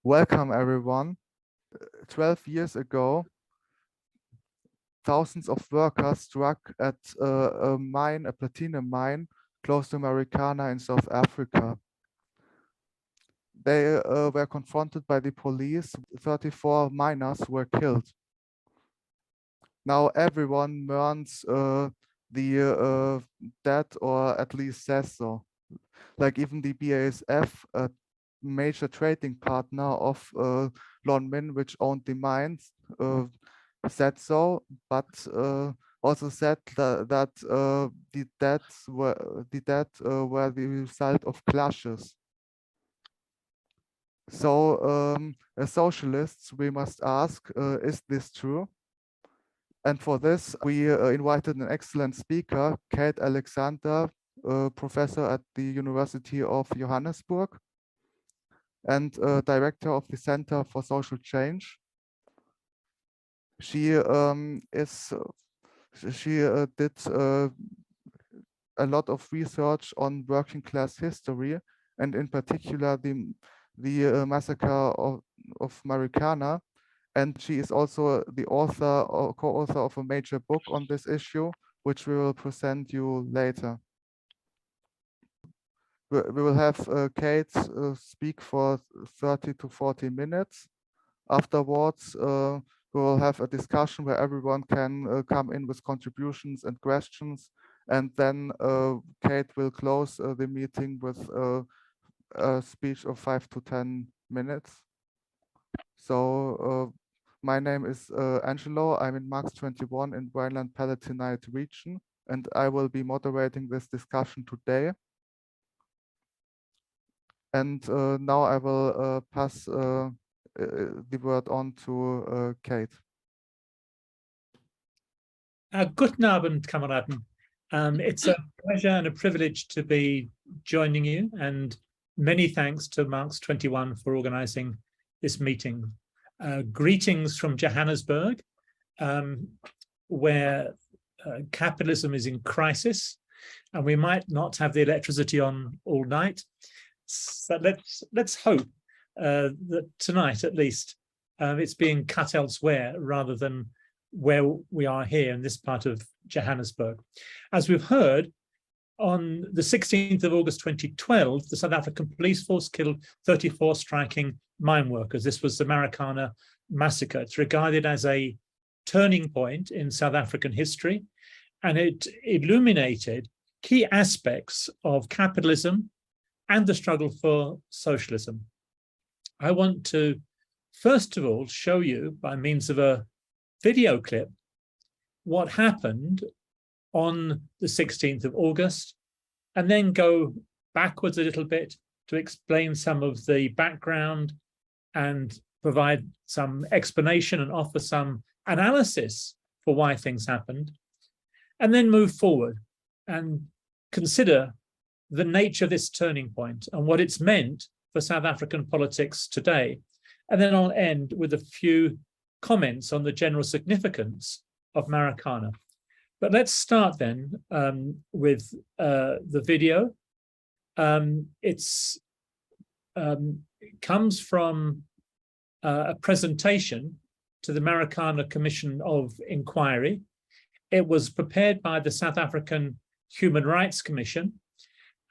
Welcome everyone. 12 years ago, thousands of workers struck at a platinum mine close to Marikana in South Africa. They were confronted by the police. 34 miners were killed. Now everyone mourns the death, or at least says so. Like even the BASF, a major trading partner of Lonmin, which owned the mines, said so, but also said that the deaths were the result of clashes. So as socialists, we must ask, is this true? And for this, we invited an excellent speaker, Kate Alexander, professor at the University of Johannesburg and director of the Center for Social Change. She did a lot of research on working class history, and in particular the massacre of Marikana. And she is also the author or co-author of a major book on this issue, which we will present you later. We will have Kate speak for 30 to 40 minutes. Afterwards, we will have a discussion where everyone can come in with contributions and questions. And then Kate will close the meeting with a speech of 5 to 10 minutes. So my name is Angelo. I'm in Marks 21 in Rhineland-Palatinate region, and I will be moderating this discussion today. And now I will pass the word on to Kate. Guten Abend, Kameraden. It's a pleasure and a privilege to be joining you, and many thanks to Marks 21 for organizing this meeting. Greetings from Johannesburg, where capitalism is in crisis, and we might not have the electricity on all night. So let's hope that tonight, at least, it's being cut elsewhere rather than where we are here in this part of Johannesburg. As we've heard, on the 16th of August 2012, the South African police force killed 34 striking mine workers. This was the Marikana Massacre. It's regarded as a turning point in South African history, and it illuminated key aspects of capitalism and the struggle for socialism. I want to, first of all, show you by means of a video clip what happened on the 16th of August, and then go backwards a little bit to explain some of the background and provide some explanation and offer some analysis for why things happened, and then move forward and consider the nature of this turning point and what it's meant for South African politics today. And then I'll end with a few comments on the general significance of Marikana. But let's start then with the video. It comes from a presentation to the Marikana Commission of Inquiry. It was prepared by the South African Human Rights Commission,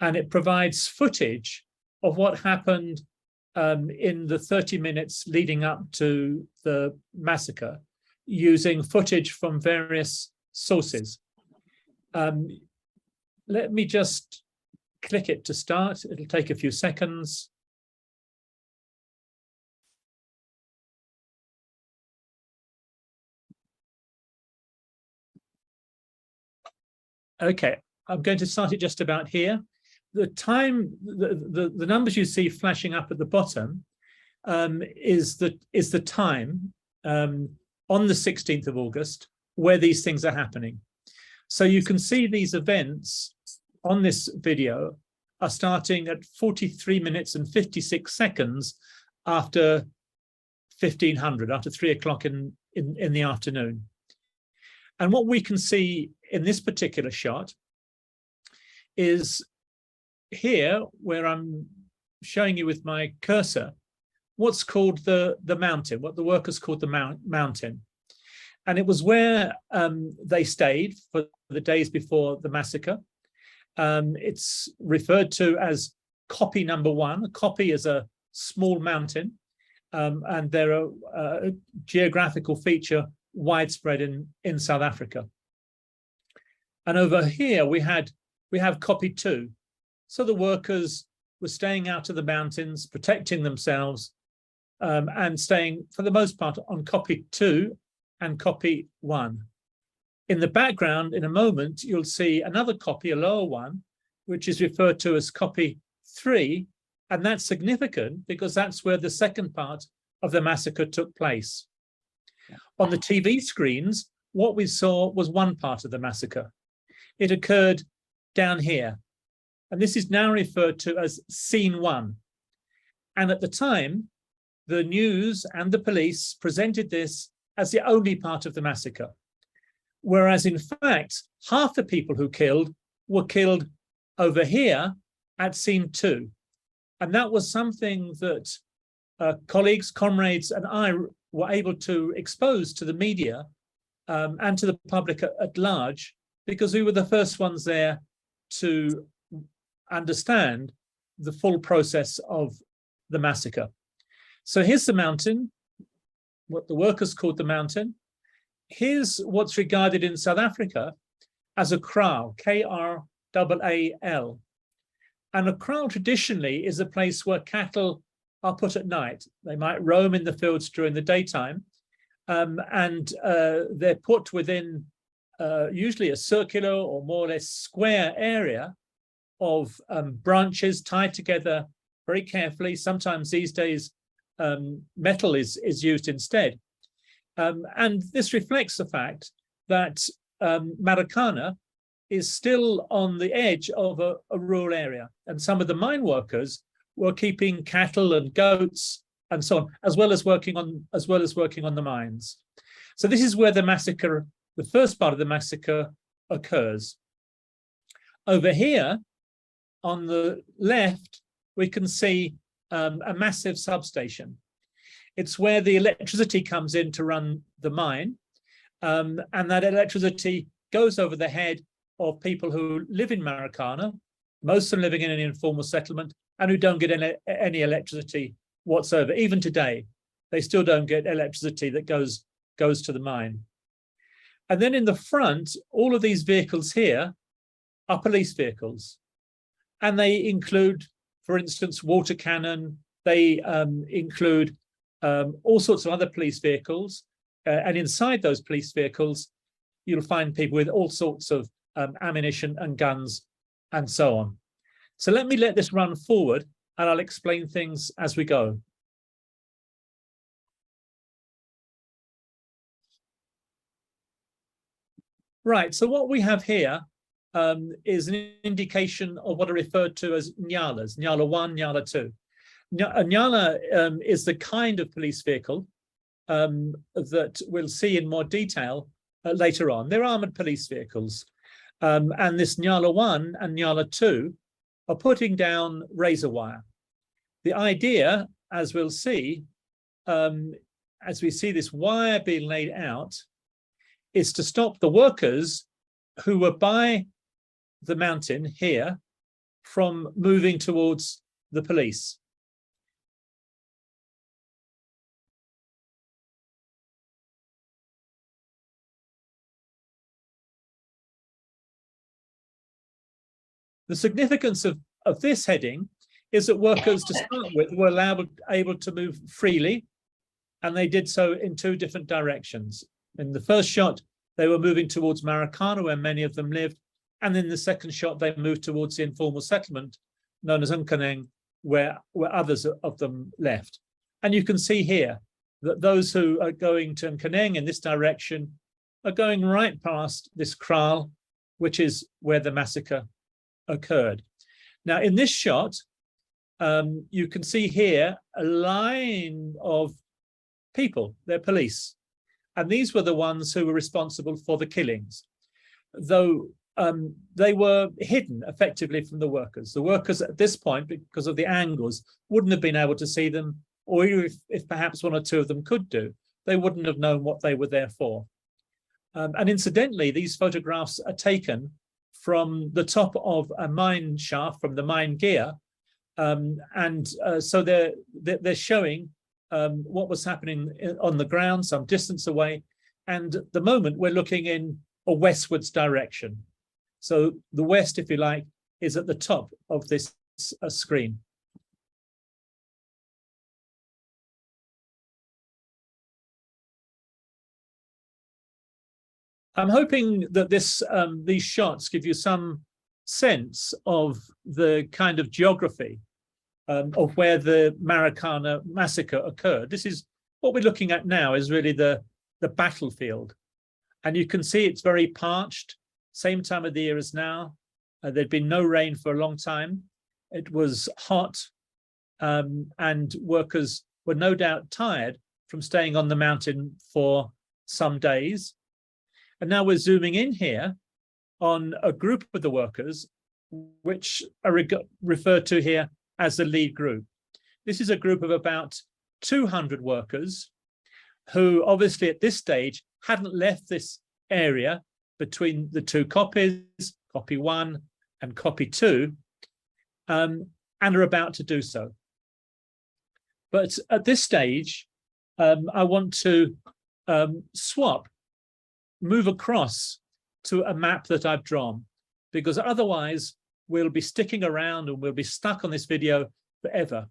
and it provides footage of what happened in the 30 minutes leading up to the massacre, using footage from various sources. Let me just click it to start. It'll take a few seconds. Okay, I'm going to start it just about here. The time, the numbers you see flashing up at the bottom is the time on the 16th of August where these things are happening. So you can see these events on this video are starting at 43 minutes and 56 seconds after 1500, after 3 o'clock in the afternoon. And what we can see in this particular shot is here, where I'm showing you with my cursor, what's called the mountain, what the workers called the mountain. And it was where they stayed for the days before the massacre. It's referred to as copy number 1. A copy is a small mountain, and they're a geographical feature widespread in South Africa. And over here we have copy 2. So the workers were staying out of the mountains, protecting themselves, and staying for the most part on copy 2 and copy 1. In the background, in a moment, you'll see another copy, a lower one, which is referred to as copy 3. And that's significant because that's where the second part of the massacre took place. On the TV screens, what we saw was one part of the massacre. It occurred down here. And this is now referred to as scene 1. And at the time, the news and the police presented this as the only part of the massacre. Whereas in fact, half the people who were killed over here at scene 2. And that was something that colleagues, comrades, and I were able to expose to the media and to the public at large, because we were the first ones there to understand the full process of the massacre. So here's the mountain, what the workers called the mountain. Here's what's regarded in South Africa as a kraal, K-R-A-A-L. And a kraal traditionally is a place where cattle are put at night. They might roam in the fields during the daytime, and they're put within usually a circular or more or less square area of branches tied together very carefully. Sometimes these days metal is used instead. And this reflects the fact that Marikana is still on the edge of a rural area. And some of the mine workers were keeping cattle and goats and so on, as well as working on the mines. So this is where the massacre, the first part of the massacre, occurs. Over here, on the left, we can see a massive substation. It's where the electricity comes in to run the mine, and that electricity goes over the head of people who live in Marikana, most of them living in an informal settlement, and who don't get any electricity whatsoever. Even today, they still don't get electricity that goes to the mine. And then in the front, all of these vehicles here are police vehicles. And they include, for instance, water cannon. They include all sorts of other police vehicles. And inside those police vehicles, you'll find people with all sorts of ammunition and guns and so on. So let this run forward, and I'll explain things as we go. Right, so what we have here is an indication of what are referred to as nyalas, Nyala 1, Nyala 2. A Nyala is the kind of police vehicle that we'll see in more detail later on. They're armored police vehicles. And this Nyala 1 and Nyala 2 are putting down razor wire. The idea, as we'll see, as we see this wire being laid out, is to stop the workers who were by the mountain here from moving towards the police. The significance of this heading is that workers, to start with, were able to move freely, and they did so in two different directions. In the first shot, they were moving towards Marikana, where many of them lived, and in the second shot, they moved towards the informal settlement known as Nkaneng, where others of them left. And you can see here that those who are going to Nkaneng in this direction are going right past this kraal, which is where the massacre occurred. Now, in this shot, you can see here a line of people, they're police. And these were the ones who were responsible for the killings, though they were hidden effectively from the workers. The workers at this point, because of the angles, wouldn't have been able to see them, or if perhaps one or two of them could do, they wouldn't have known what they were there for. And incidentally, these photographs are taken from the top of a mine shaft, from the mine gear, so they're showing what was happening on the ground some distance away, and at the moment we're looking in a westwards direction. So the west, if you like, is at the top of this screen. I'm hoping that these shots give you some sense of the kind of geography of where the Marikana massacre occurred. This is what we're looking at now, is really the battlefield. And you can see it's very parched, same time of the year as now. There'd been no rain for a long time. It was hot, and workers were no doubt tired from staying on the mountain for some days. And now we're zooming in here on a group of the workers, which are referred to here as the lead group. This is a group of about 200 workers who obviously at this stage hadn't left this area between the two copies, copy 1 and copy 2, and are about to do so. But at this stage, I want to move across to a map that I've drawn, because otherwise we'll be sticking around and we'll be stuck on this video forever.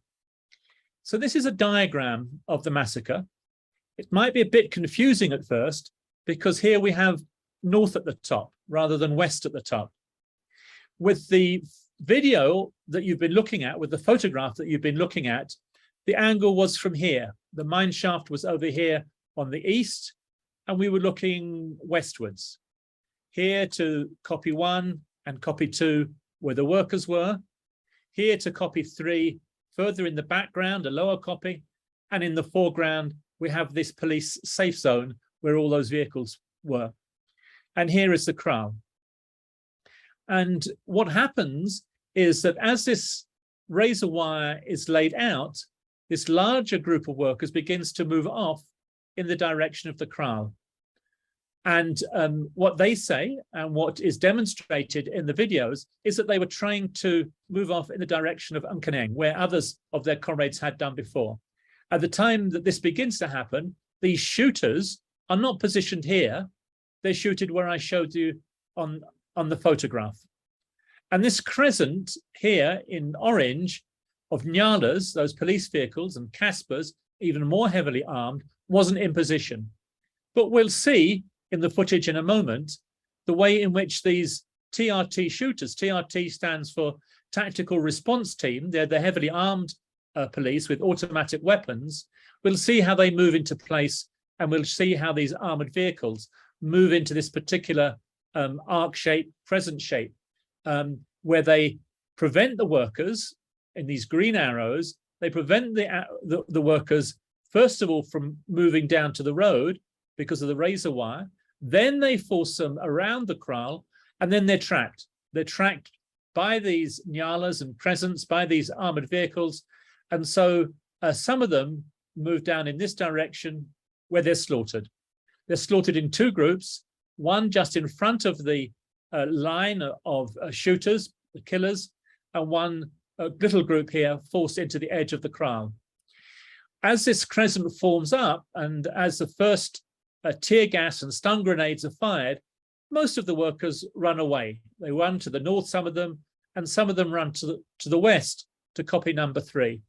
So this is a diagram of the massacre. It might be a bit confusing at first, because here we have north at the top rather than west at the top. With the video that you've been looking at, with the photograph that you've been looking at, the angle was from here. The mine shaft was over here on the east, and we were looking westwards. Here to copy 1 and copy 2, where the workers were. Here to copy 3, further in the background, a lower copy. And in the foreground, we have this police safe zone where all those vehicles were. And here is the kraal. And what happens is that as this razor wire is laid out, this larger group of workers begins to move off in the direction of the kraal. And what they say, and what is demonstrated in the videos, is that they were trying to move off in the direction of Unkeneng, where others of their comrades had done before. At the time that this begins to happen, these shooters are not positioned here. They're shooted where I showed you on the photograph. And this crescent here in orange of Nyalas, those police vehicles, and Caspers, even more heavily armed, wasn't in position. But we'll see in the footage in a moment the way in which these TRT shooters, TRT stands for Tactical Response Team, they're the heavily armed police with automatic weapons. We'll see how they move into place, and we'll see how these armored vehicles move into this particular arc shape, crescent shape, where they prevent the workers in these green arrows. They prevent the workers, first of all, from moving down to the road because of the razor wire. Then they force them around the kraal, and then they're tracked. They're tracked by these Nyalas and crescents, by these armored vehicles. And so some of them move down in this direction where they're slaughtered. They're slaughtered in two groups, one just in front of the line of shooters, the killers, and one little group here forced into the edge of the kraal. As this crescent forms up, and as the first tear gas and stun grenades are fired, most of the workers run away. They run to the north, some of them, and some of them run to the west to copy number 3.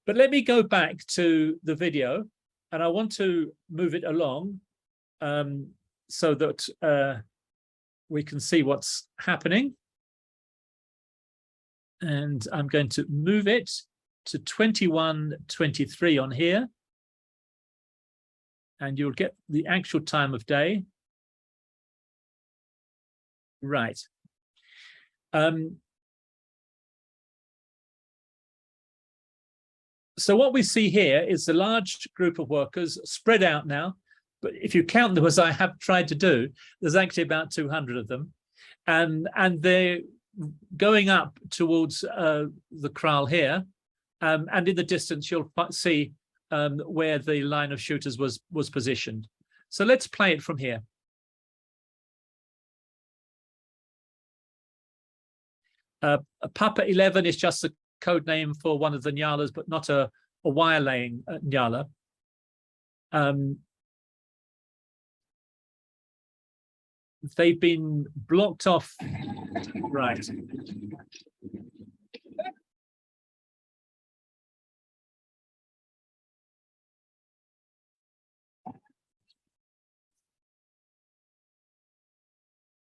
But let me go back to the video, and I want to move it along so that we can see what's happening. And I'm going to move it to 21:23 on here. And you'll get the actual time of day. Right. So what we see here is the large group of workers spread out now. But if you count them, as I have tried to do, there's actually about 200 of them. And they're going up towards the kraal here. And in the distance, you'll see where the line of shooters was positioned. So let's play it from here. Papa 11 is just a code name for one of the nyalas, but not a wire-laying nyala. They've been blocked off, right.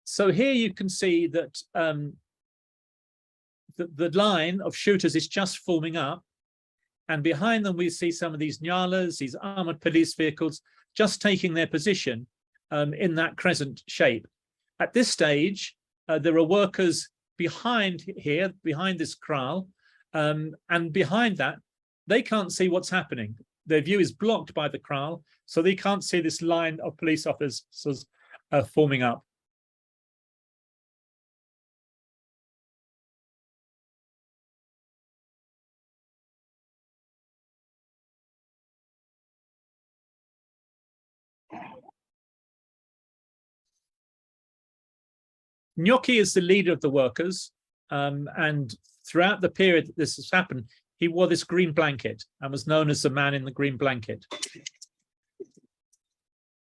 So here you can see that the line of shooters is just forming up, and behind them we see some of these nyalas, these armored police vehicles, just taking their position in that crescent shape. At this stage, there are workers behind here, behind this kraal, and behind that, they can't see what's happening. Their view is blocked by the kraal, so they can't see this line of police officers forming up. Gnocchi is the leader of the workers, and throughout the period that this has happened, he wore this green blanket and was known as the man in the green blanket.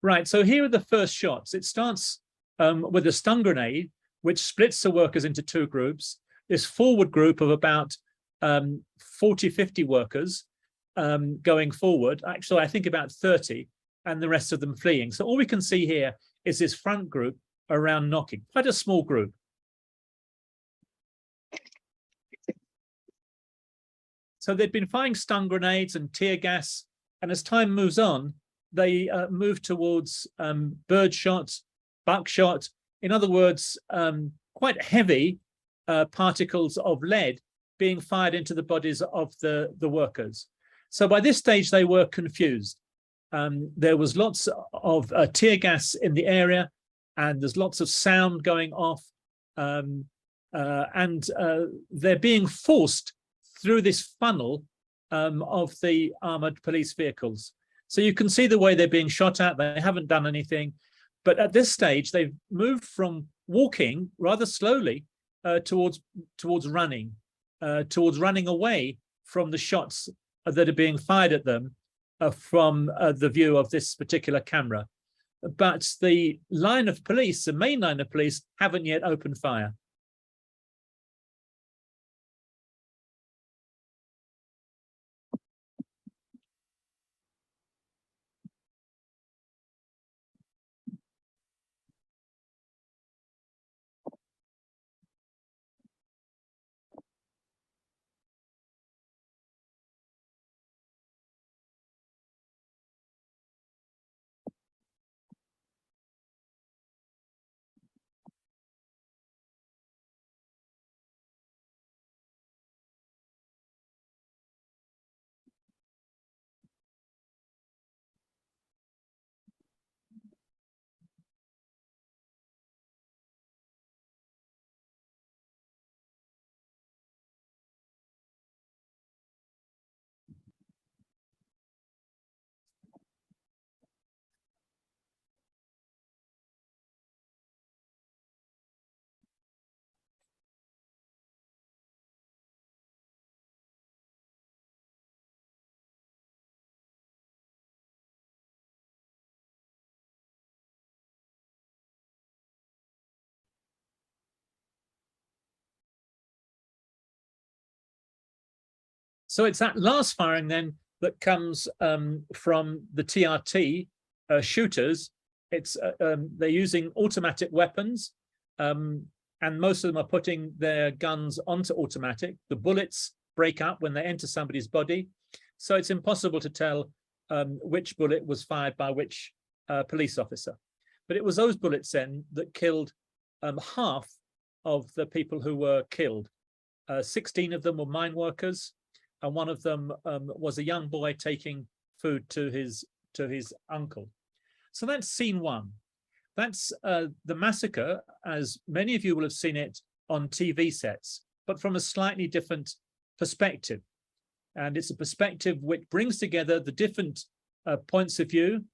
Right, so here are the first shots. It starts with a stun grenade, which splits the workers into two groups. This forward group of about 40, 50 workers going forward, actually I think about 30, and the rest of them fleeing. So all we can see here is this front group around knocking, quite a small group. So they'd been firing stun grenades and tear gas, and as time moves on, they move towards bird shot, buckshot. In other words, quite heavy particles of lead being fired into the bodies of the workers. So by this stage, they were confused. There was lots of tear gas in the area, and there's lots of sound going off, and they're being forced through this funnel of the armored police vehicles. So you can see the way they're being shot at. They haven't done anything, but at this stage they've moved from walking rather slowly towards running away from the shots that are being fired at them from the view of this particular camera. But the line of police, the main line of police, haven't yet opened fire. So it's that last firing then that comes from the TRT shooters. It's they're using automatic weapons, and most of them are putting their guns onto automatic. The bullets break up when they enter somebody's body, so it's impossible to tell which bullet was fired by which police officer. But it was those bullets then that killed half of the people who were killed. 16 of them were mine workers, and one of them was a young boy taking food to his uncle. So that's scene one. That's the massacre, as many of you will have seen it on TV sets, but from a slightly different perspective. And it's a perspective which brings together the different points of view.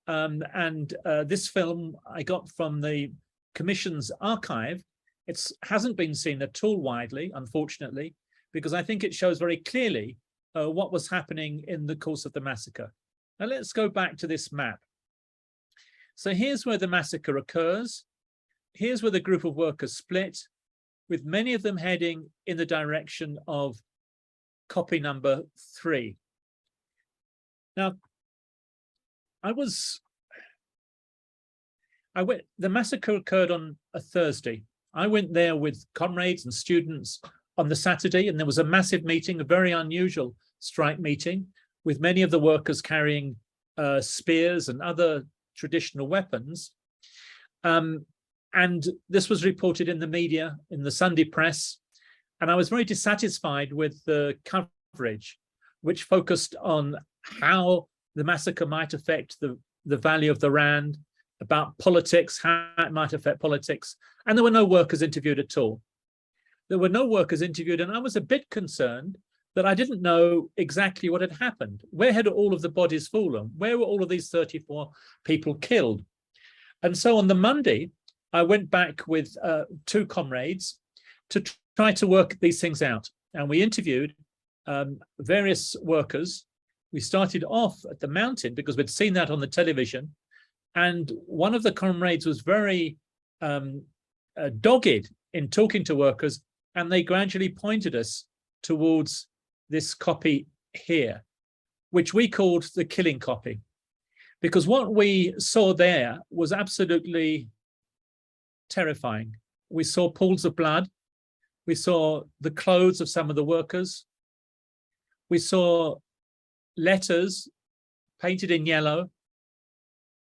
This film I got from the Commission's archive. It hasn't been seen at all widely, unfortunately, because I think it shows very clearly what was happening in the course of the massacre. Now let's go back to this map. So here's where the massacre occurs. Here's where the group of workers split, with many of them heading in the direction of copy number 3. Now, the massacre occurred on a Thursday. I went there with comrades and students on the Saturday, and there was a massive meeting, a very unusual strike meeting, with many of the workers carrying spears and other traditional weapons. And this was reported in the media, in the Sunday press, and I was very dissatisfied with the coverage, which focused on how the massacre might affect the value of the rand, about politics, how it might affect politics, and there were no workers interviewed at all. There were no workers interviewed, and I was a bit concerned that I didn't know exactly what had happened. Where had all of the bodies fallen? Where were all of these 34 people killed? And so on the Monday, I went back with 2 comrades to try to work these things out. And we interviewed various workers. We started off at the mountain because we'd seen that on the television. And one of the comrades was very dogged in talking to workers, and they gradually pointed us towards this copy here, which we called the killing copy, because what we saw there was absolutely terrifying. We saw pools of blood. We saw the clothes of some of the workers. We saw letters painted in yellow,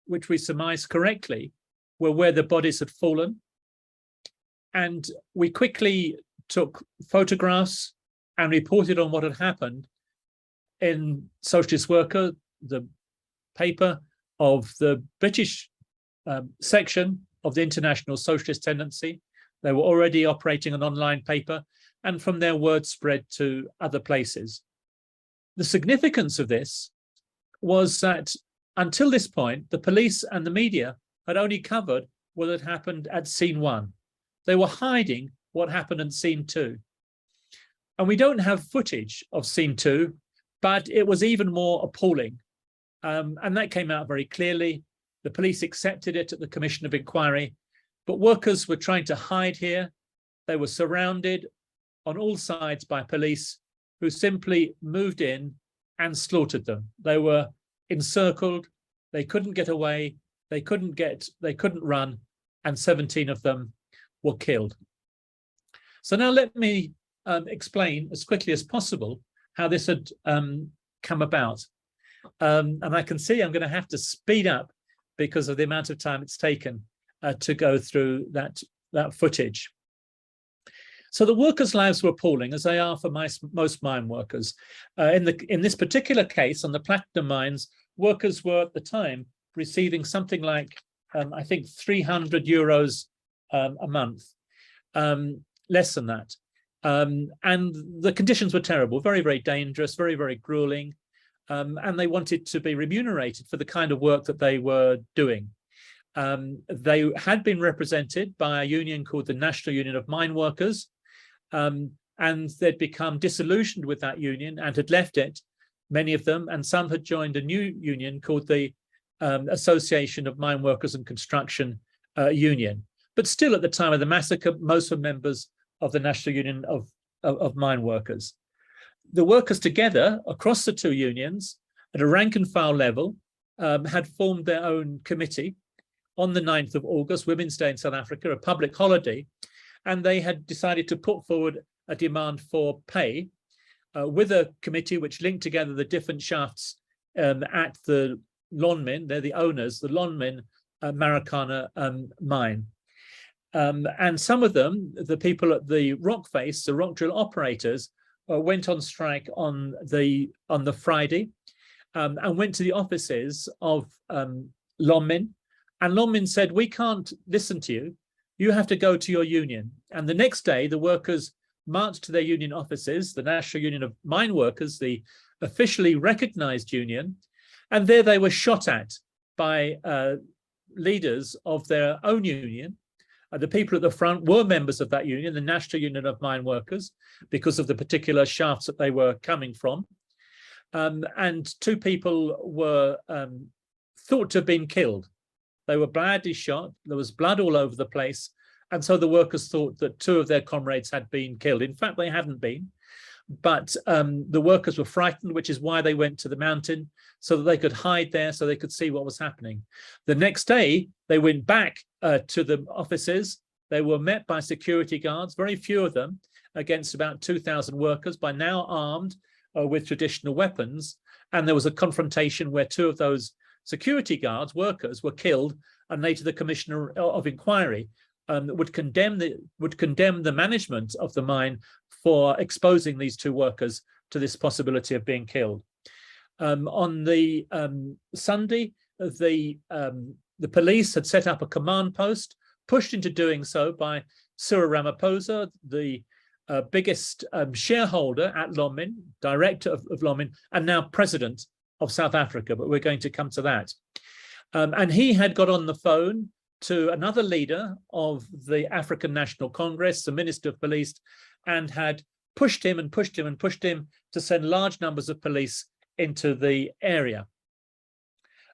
which we surmised correctly were where the bodies had fallen. And we quickly took photographs and reported on what had happened in Socialist Worker, the paper of the British section of the International Socialist Tendency. They were already operating an online paper, and from there word spread to other places. The significance of this was that until this point, the police and the media had only covered what had happened at scene 1. They were hiding what happened in scene 2. And we don't have footage of scene 2, but it was even more appalling. And that came out very clearly. The police accepted it at the Commission of Inquiry, but workers were trying to hide here. They were surrounded on all sides by police who simply moved in and slaughtered them. They were encircled, they couldn't get away, they couldn't run, and 17 of them were killed. So now let me explain as quickly as possible how this had come about. And I can see I'm going to have to speed up because of the amount of time it's taken to go through that footage. So the workers' lives were appalling, as they are for most mine workers. In this particular case, on the platinum mines, workers were at the time receiving something like, I think, 300 euros a month, less than that. And the conditions were terrible, very, very dangerous, very, very grueling. And they wanted to be remunerated for the kind of work that they were doing. They had been represented by a union called the National Union of Mine Workers, and they'd become disillusioned with that union and had left it, many of them, and some had joined a new union called the Association of Mine Workers and Construction Union. But still, at the time of the massacre, most were members of the National Union of Mine Workers. The workers together across the 2 unions at a rank and file level had formed their own committee on the 9th of August, Women's Day in South Africa, a public holiday, and they had decided to put forward a demand for pay with a committee which linked together the different shafts at the Lonmin. They're the owners, the Lonmin Marikana mine. And some of them, the people at the rock face, the rock drill operators, went on strike on the Friday and went to the offices of Lonmin. And Lonmin said, "We can't listen to you. You have to go to your union." And the next day, the workers marched to their union offices, the National Union of Mine Workers, the officially recognized union, and there they were shot at by leaders of their own union. The people at the front were members of that union, the National Union of Mine Workers, because of the particular shafts that they were coming from. And two people were thought to have been killed. They were badly shot. There was blood all over the place. And so the workers thought that two of their comrades had been killed. In fact, they hadn't been. But the workers were frightened, which is why they went to the mountain, so that they could hide there, so they could see what was happening. The next day, they went back to the offices. They were met by security guards, very few of them, against about 2,000 workers, by now armed with traditional weapons. And there was a confrontation where two of those security guards, workers, were killed, and later the Commissioner of Inquiry would condemn the management of the mine for exposing these two workers to this possibility of being killed. On the Sunday, the police had set up a command post, pushed into doing so by Cyril Ramaphosa, the biggest shareholder at Lonmin, director of Lonmin, and now president of South Africa, but we're going to come to that. And he had got on the phone to another leader of the African National Congress, the Minister of Police, and had pushed him and pushed him and pushed him to send large numbers of police into the area.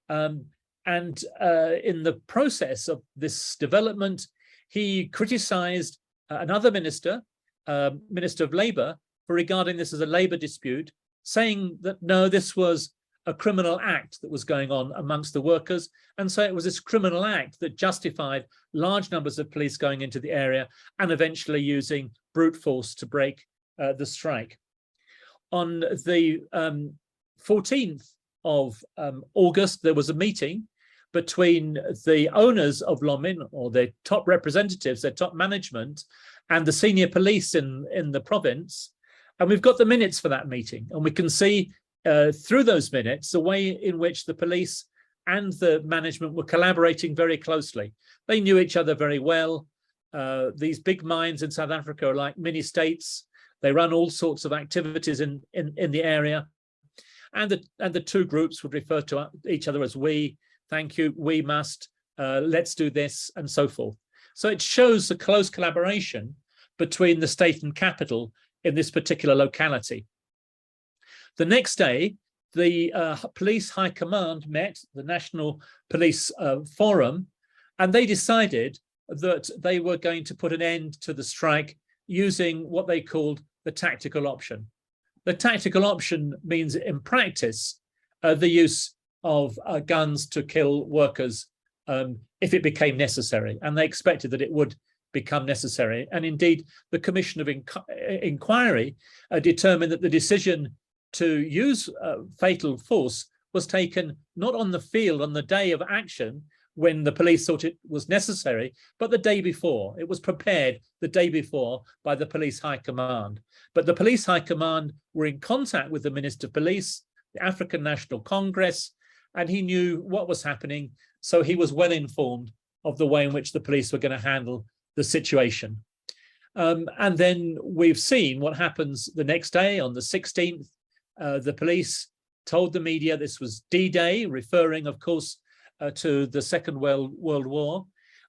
And in the process of this development, he criticized another minister, Minister of Labour, for regarding this as a labour dispute, saying that no, this was a criminal act that was going on amongst the workers. And so it was this criminal act that justified large numbers of police going into the area and eventually using brute force to break the strike. On the 14th of August, there was a meeting between the owners of Lonmin, or their top representatives, their top management, and the senior police in the province. And we've got the minutes for that meeting, and we can see through those minutes the way in which the police and the management were collaborating very closely. They knew each other very well. These big mines in South Africa are like mini states. They run all sorts of activities in the area, and the two groups would refer to each other as we. Thank you, we must, let's do this, and so forth. So it shows the close collaboration between the state and capital in this particular locality. The next day, the police high command met, the National Police Forum, and they decided that they were going to put an end to the strike using what they called the tactical option. The tactical option means, in practice, the use of guns to kill workers if it became necessary. And they expected that it would become necessary. And indeed, the Commission of Inquiry determined that the decision to use fatal force was taken not on the field on the day of action when the police thought it was necessary, but the day before. It was prepared the day before by the police high command. But the police high command were in contact with the Minister of Police, the African National Congress, and he knew what was happening. So he was well informed of the way in which the police were going to handle the situation. And then we've seen what happens the next day on the 16th. The police told the media this was D-Day, referring, of course, to the Second World War,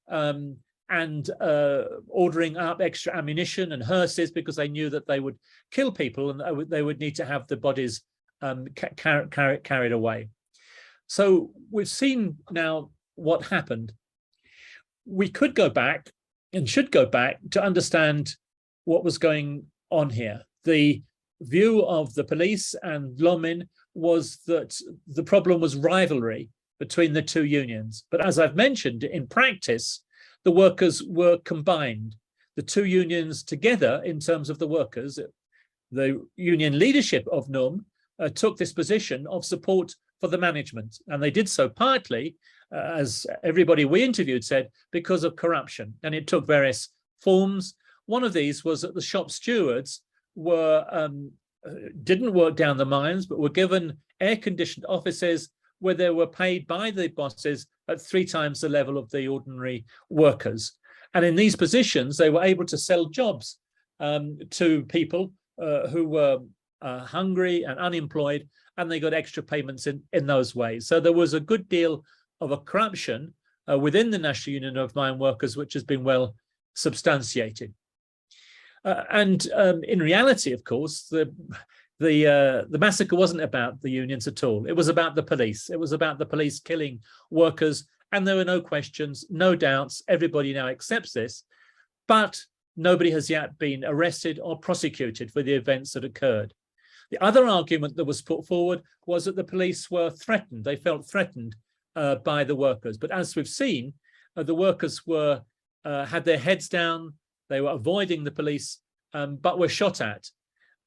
and ordering up extra ammunition and hearses because they knew that they would kill people and they would need to have the bodies carried away. So we've seen now what happened. We could go back and should go back to understand what was going on here. The view of the police and Lonmin was that the problem was rivalry between the two unions. But as I've mentioned, in practice, the workers were combined. The two unions together, in terms of the workers, the union leadership of NUM took this position of support for the management. And they did so partly, as everybody we interviewed said, because of corruption. And it took various forms. One of these was that the shop stewards were didn't work down the mines, but were given air-conditioned offices where they were paid by the bosses at 3 times the level of the ordinary workers. And in these positions, they were able to sell jobs to people who were hungry and unemployed, and they got extra payments in those ways. So there was a good deal of a corruption within the National Union of Mine Workers, which has been well substantiated. And in reality, of course, the massacre wasn't about the unions at all. It was about the police. It was about the police killing workers, and there were no questions, no doubts. Everybody now accepts this, but nobody has yet been arrested or prosecuted for the events that occurred. The other argument that was put forward was that the police were threatened. They felt threatened by the workers. But as we've seen, the workers were had their heads down. They were avoiding the police, but were shot at.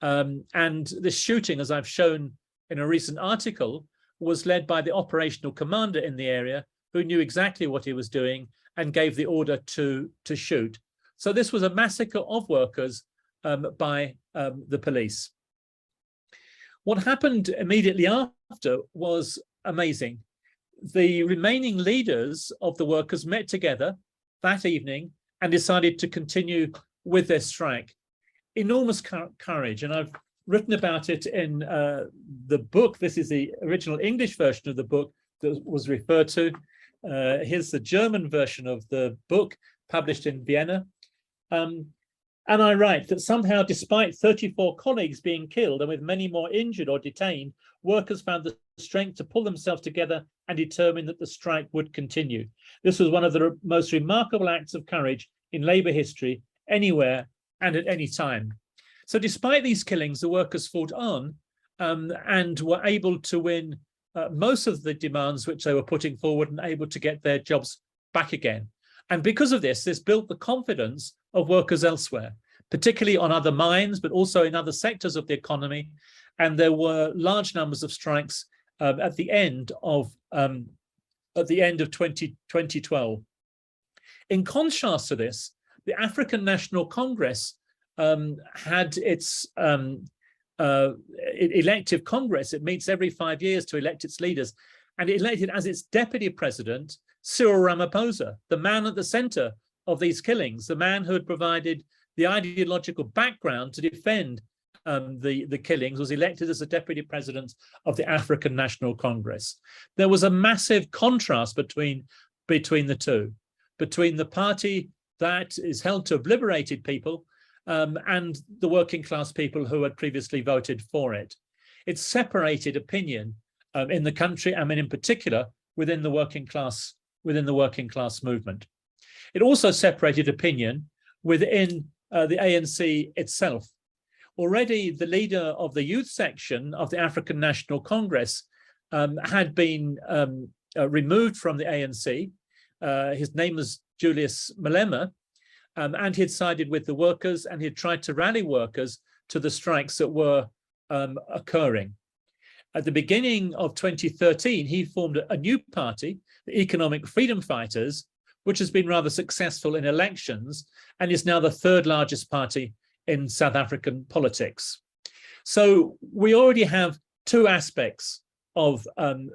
And this shooting, as I've shown in a recent article, was led by the operational commander in the area, who knew exactly what he was doing and gave the order to shoot. So this was a massacre of workers by the police. What happened immediately after was amazing. The remaining leaders of the workers met together that evening and decided to continue with their strike. Enormous courage, and I've written about it in the book. This is the original English version of the book that was referred to. Here's the German version of the book published in Vienna. And I write that somehow, despite 34 colleagues being killed and with many more injured or detained, workers found the strength to pull themselves together and determine that the strike would continue. This was one of the most remarkable acts of courage in labour history, anywhere and at any time. So despite these killings, the workers fought on and were able to win most of the demands which they were putting forward and able to get their jobs back again. And because of this built the confidence of workers elsewhere, particularly on other mines, but also in other sectors of the economy. And there were large numbers of strikes at the end of 2012. In contrast to this, the African National Congress had its elective Congress. It meets every 5 years to elect its leaders, and it elected as its deputy president Cyril Ramaphosa, the man at the center of these killings, the man who had provided the ideological background to defend the killings, was elected as the deputy president of the African National Congress. There was a massive contrast between the two, between the party that is held to have liberated people and the working class people who had previously voted for it. It separated opinion in the country, I mean, in particular, within the working class movement. It also separated opinion within the ANC itself. Already, the leader of the youth section of the African National Congress had been removed from the ANC. His name was Julius Malema, and he had sided with the workers, and he had tried to rally workers to the strikes that were occurring. At the beginning of 2013, he formed a new party, the Economic Freedom Fighters, which has been rather successful in elections and is now the third largest party in South African politics. So we already have two aspects of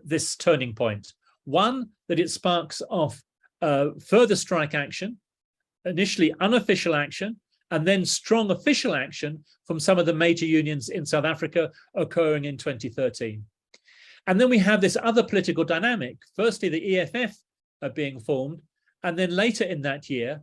this turning point. One, that it sparks off further strike action, initially unofficial action, and then strong official action from some of the major unions in South Africa occurring in 2013. And then we have this other political dynamic. Firstly, the EFF being formed, and then later in that year,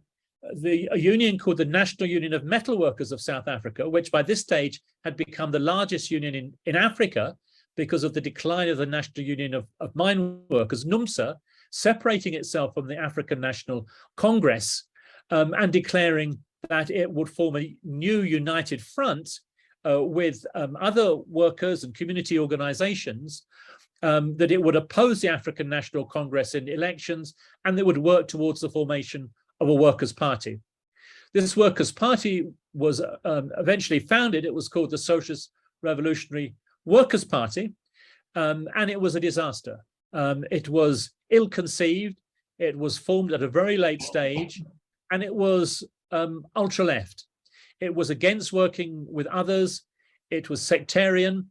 a union called the National Union of Metal Workers of South Africa, which by this stage had become the largest union in Africa because of the decline of the National Union of Mine Workers, NUMSA, separating itself from the African National Congress and declaring that it would form a new united front with other workers and community organizations, that it would oppose the African National Congress in elections, and that would work towards the formation of a workers' party. This workers' party was eventually founded. It was called the Socialist Revolutionary Workers' Party, and it was a disaster. It was ill-conceived, it was formed at a very late stage, and it was ultra-left. It was against working with others, it was sectarian,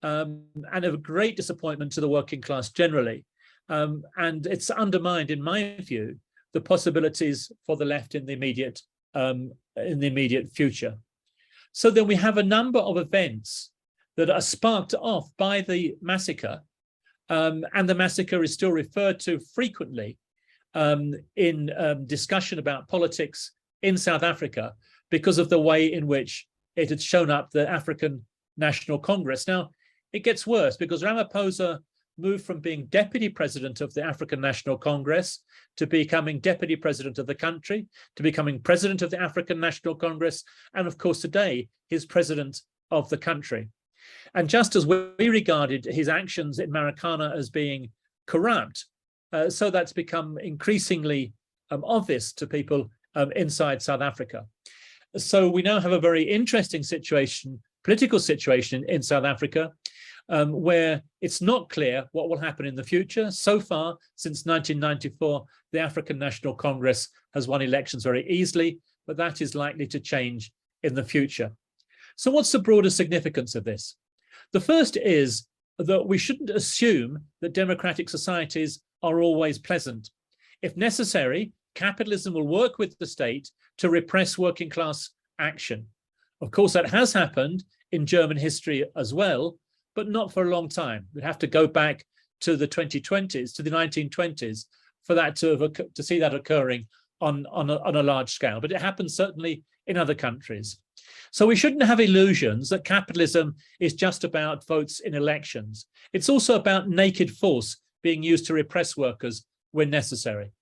and of great disappointment to the working class generally. And it's undermined, in my view, the possibilities for the left in the immediate future. So then we have a number of events that are sparked off by the massacre, and the massacre is still referred to frequently in discussion about politics in South Africa because of the way in which it had shown up the African National Congress. Now, it gets worse because Ramaphosa moved from being deputy president of the African National Congress to becoming deputy president of the country, to becoming president of the African National Congress, and of course today he's president of the country. And just as we regarded his actions in Marikana as being corrupt, so that's become increasingly obvious to people inside South Africa. So we now have a very interesting situation, political situation in South Africa, where it's not clear what will happen in the future. So far, since 1994, the African National Congress has won elections very easily, but that is likely to change in the future. So what's the broader significance of this? The first is that we shouldn't assume that democratic societies are always pleasant. If necessary, capitalism will work with the state to repress working class action. Of course, that has happened in German history as well, but not for a long time. We'd have to go back to the 2020s, to the 1920s, for that to see that occurring on a large scale. But it happens certainly in other countries. So we shouldn't have illusions that capitalism is just about votes in elections. It's also about naked force being used to repress workers when necessary.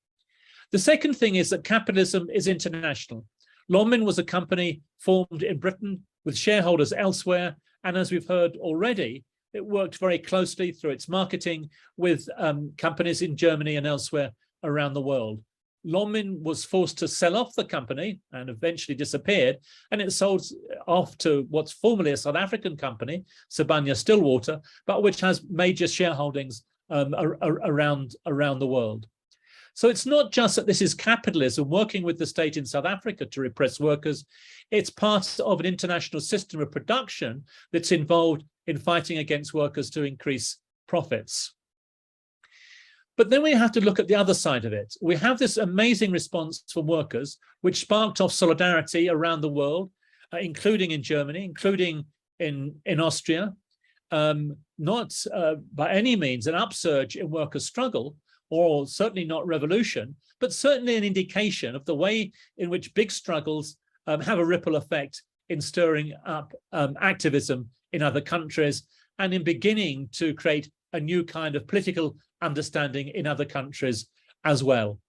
The second thing is that capitalism is international. Lonmin was a company formed in Britain with shareholders elsewhere, and as we've heard already, it worked very closely through its marketing with companies in Germany and elsewhere around the world. Lonmin was forced to sell off the company and eventually disappeared, and it sold off to what's formerly a South African company, Sibanye-Stillwater, but which has major shareholdings around the world. So it's not just that this is capitalism working with the state in South Africa to repress workers, it's part of an international system of production that's involved in fighting against workers to increase profits. But then we have to look at the other side of it. We have this amazing response from workers, which sparked off solidarity around the world, including in Germany, including in Austria. Not by any means an upsurge in workers' struggle, or certainly not revolution, but certainly an indication of the way in which big struggles have a ripple effect in stirring up activism in other countries and in beginning to create a new kind of political understanding in other countries as well.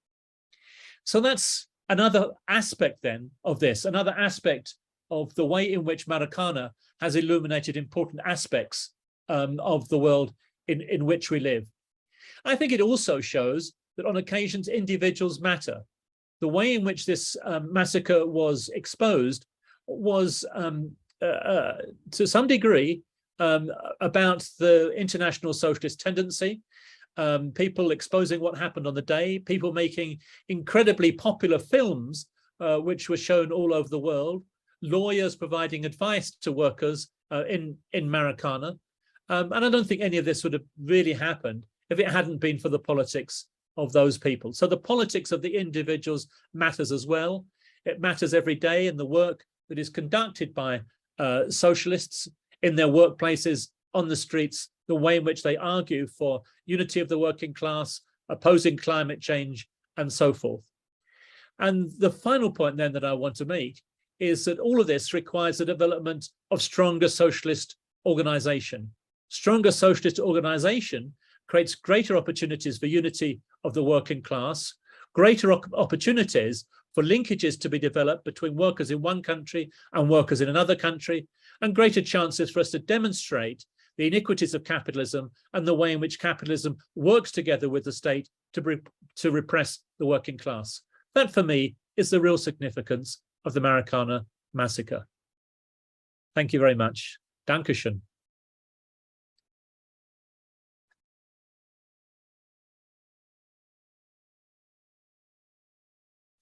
So that's another aspect then of this, another aspect of the way in which Marikana has illuminated important aspects of the world in which we live. I think it also shows that on occasions individuals matter. The way in which this massacre was exposed was to some degree about the international socialist tendency, people exposing what happened on the day, people making incredibly popular films which were shown all over the world, lawyers providing advice to workers in Marikana. And I don't think any of this would have really happened if it hadn't been for the politics of those people. So the politics of the individuals matters as well. It matters every day in the work that is conducted by socialists in their workplaces, on the streets, the way in which they argue for unity of the working class, opposing climate change, and so forth. And the final point then that I want to make is that all of this requires the development of stronger socialist organization. Stronger socialist organization creates greater opportunities for unity of the working class, greater opportunities for linkages to be developed between workers in one country and workers in another country, and greater chances for us to demonstrate the iniquities of capitalism and the way in which capitalism works together with the state to repress the working class. That, for me, is the real significance of the Marikana Massacre. Thank you very much. Dankeschön.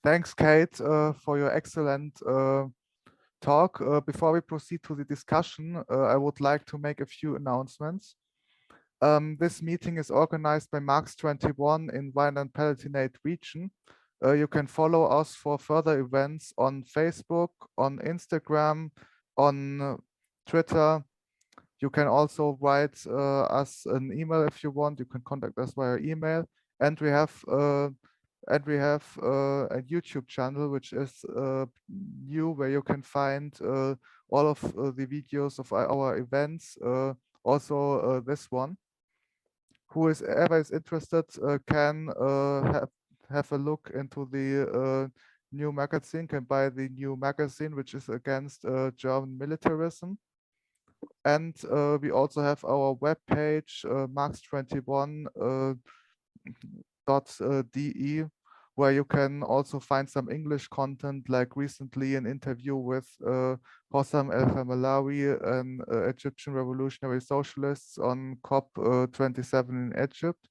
Thanks, Kate, for your excellent talk. Before we proceed to the discussion, I would like to make a few announcements. This meeting is organized by Marx 21 in Rhineland-Palatinate region. You can follow us for further events on Facebook, on Instagram, on Twitter. You can also write us an email if you want. You can contact us via email, and we have a YouTube channel which is new, where you can find all of the videos of our events. Also this one. Whoever is interested can have a look into the new magazine, can buy the new magazine, which is against German militarism. And we also have our webpage, marks21.de, where you can also find some English content, like recently an interview with Hossam El-Hamalawi, an Egyptian revolutionary socialist, on COP27 in Egypt.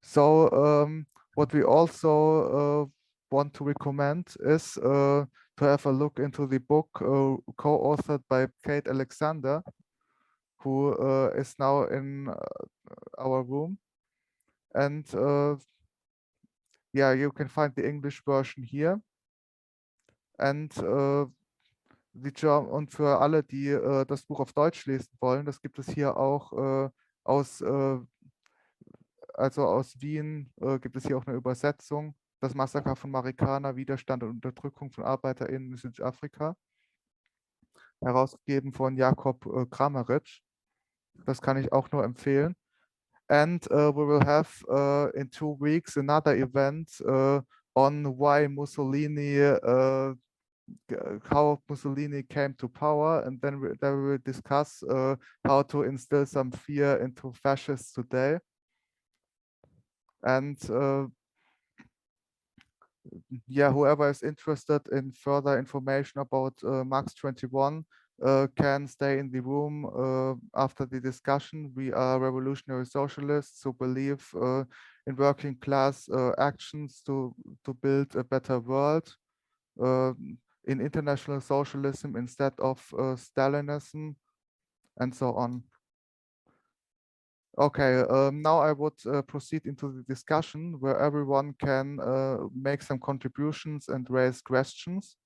So what we also want to recommend is to have a look into the book co-authored by Kate Alexander, who is now in our room. And yeah, you can find the English version here. And die German, und für alle, die das Buch auf Deutsch lesen wollen, das gibt es hier auch aus Wien, gibt es hier auch eine Übersetzung. Das Massaker von Marikana, Widerstand und Unterdrückung von ArbeiterInnen in Südafrika. Herausgegeben von Jakob Kramaric. Das kann ich auch nur empfehlen. And we will have in 2 weeks another event on why how Mussolini came to power, and then we will discuss how to instill some fear into fascists today. And yeah, whoever is interested in further information about Marx 21 can stay in the room after the discussion. We are revolutionary socialists who believe in working class actions to build a better world, in international socialism instead of Stalinism, and so on. Okay, now I would proceed into the discussion, where everyone can make some contributions and raise questions.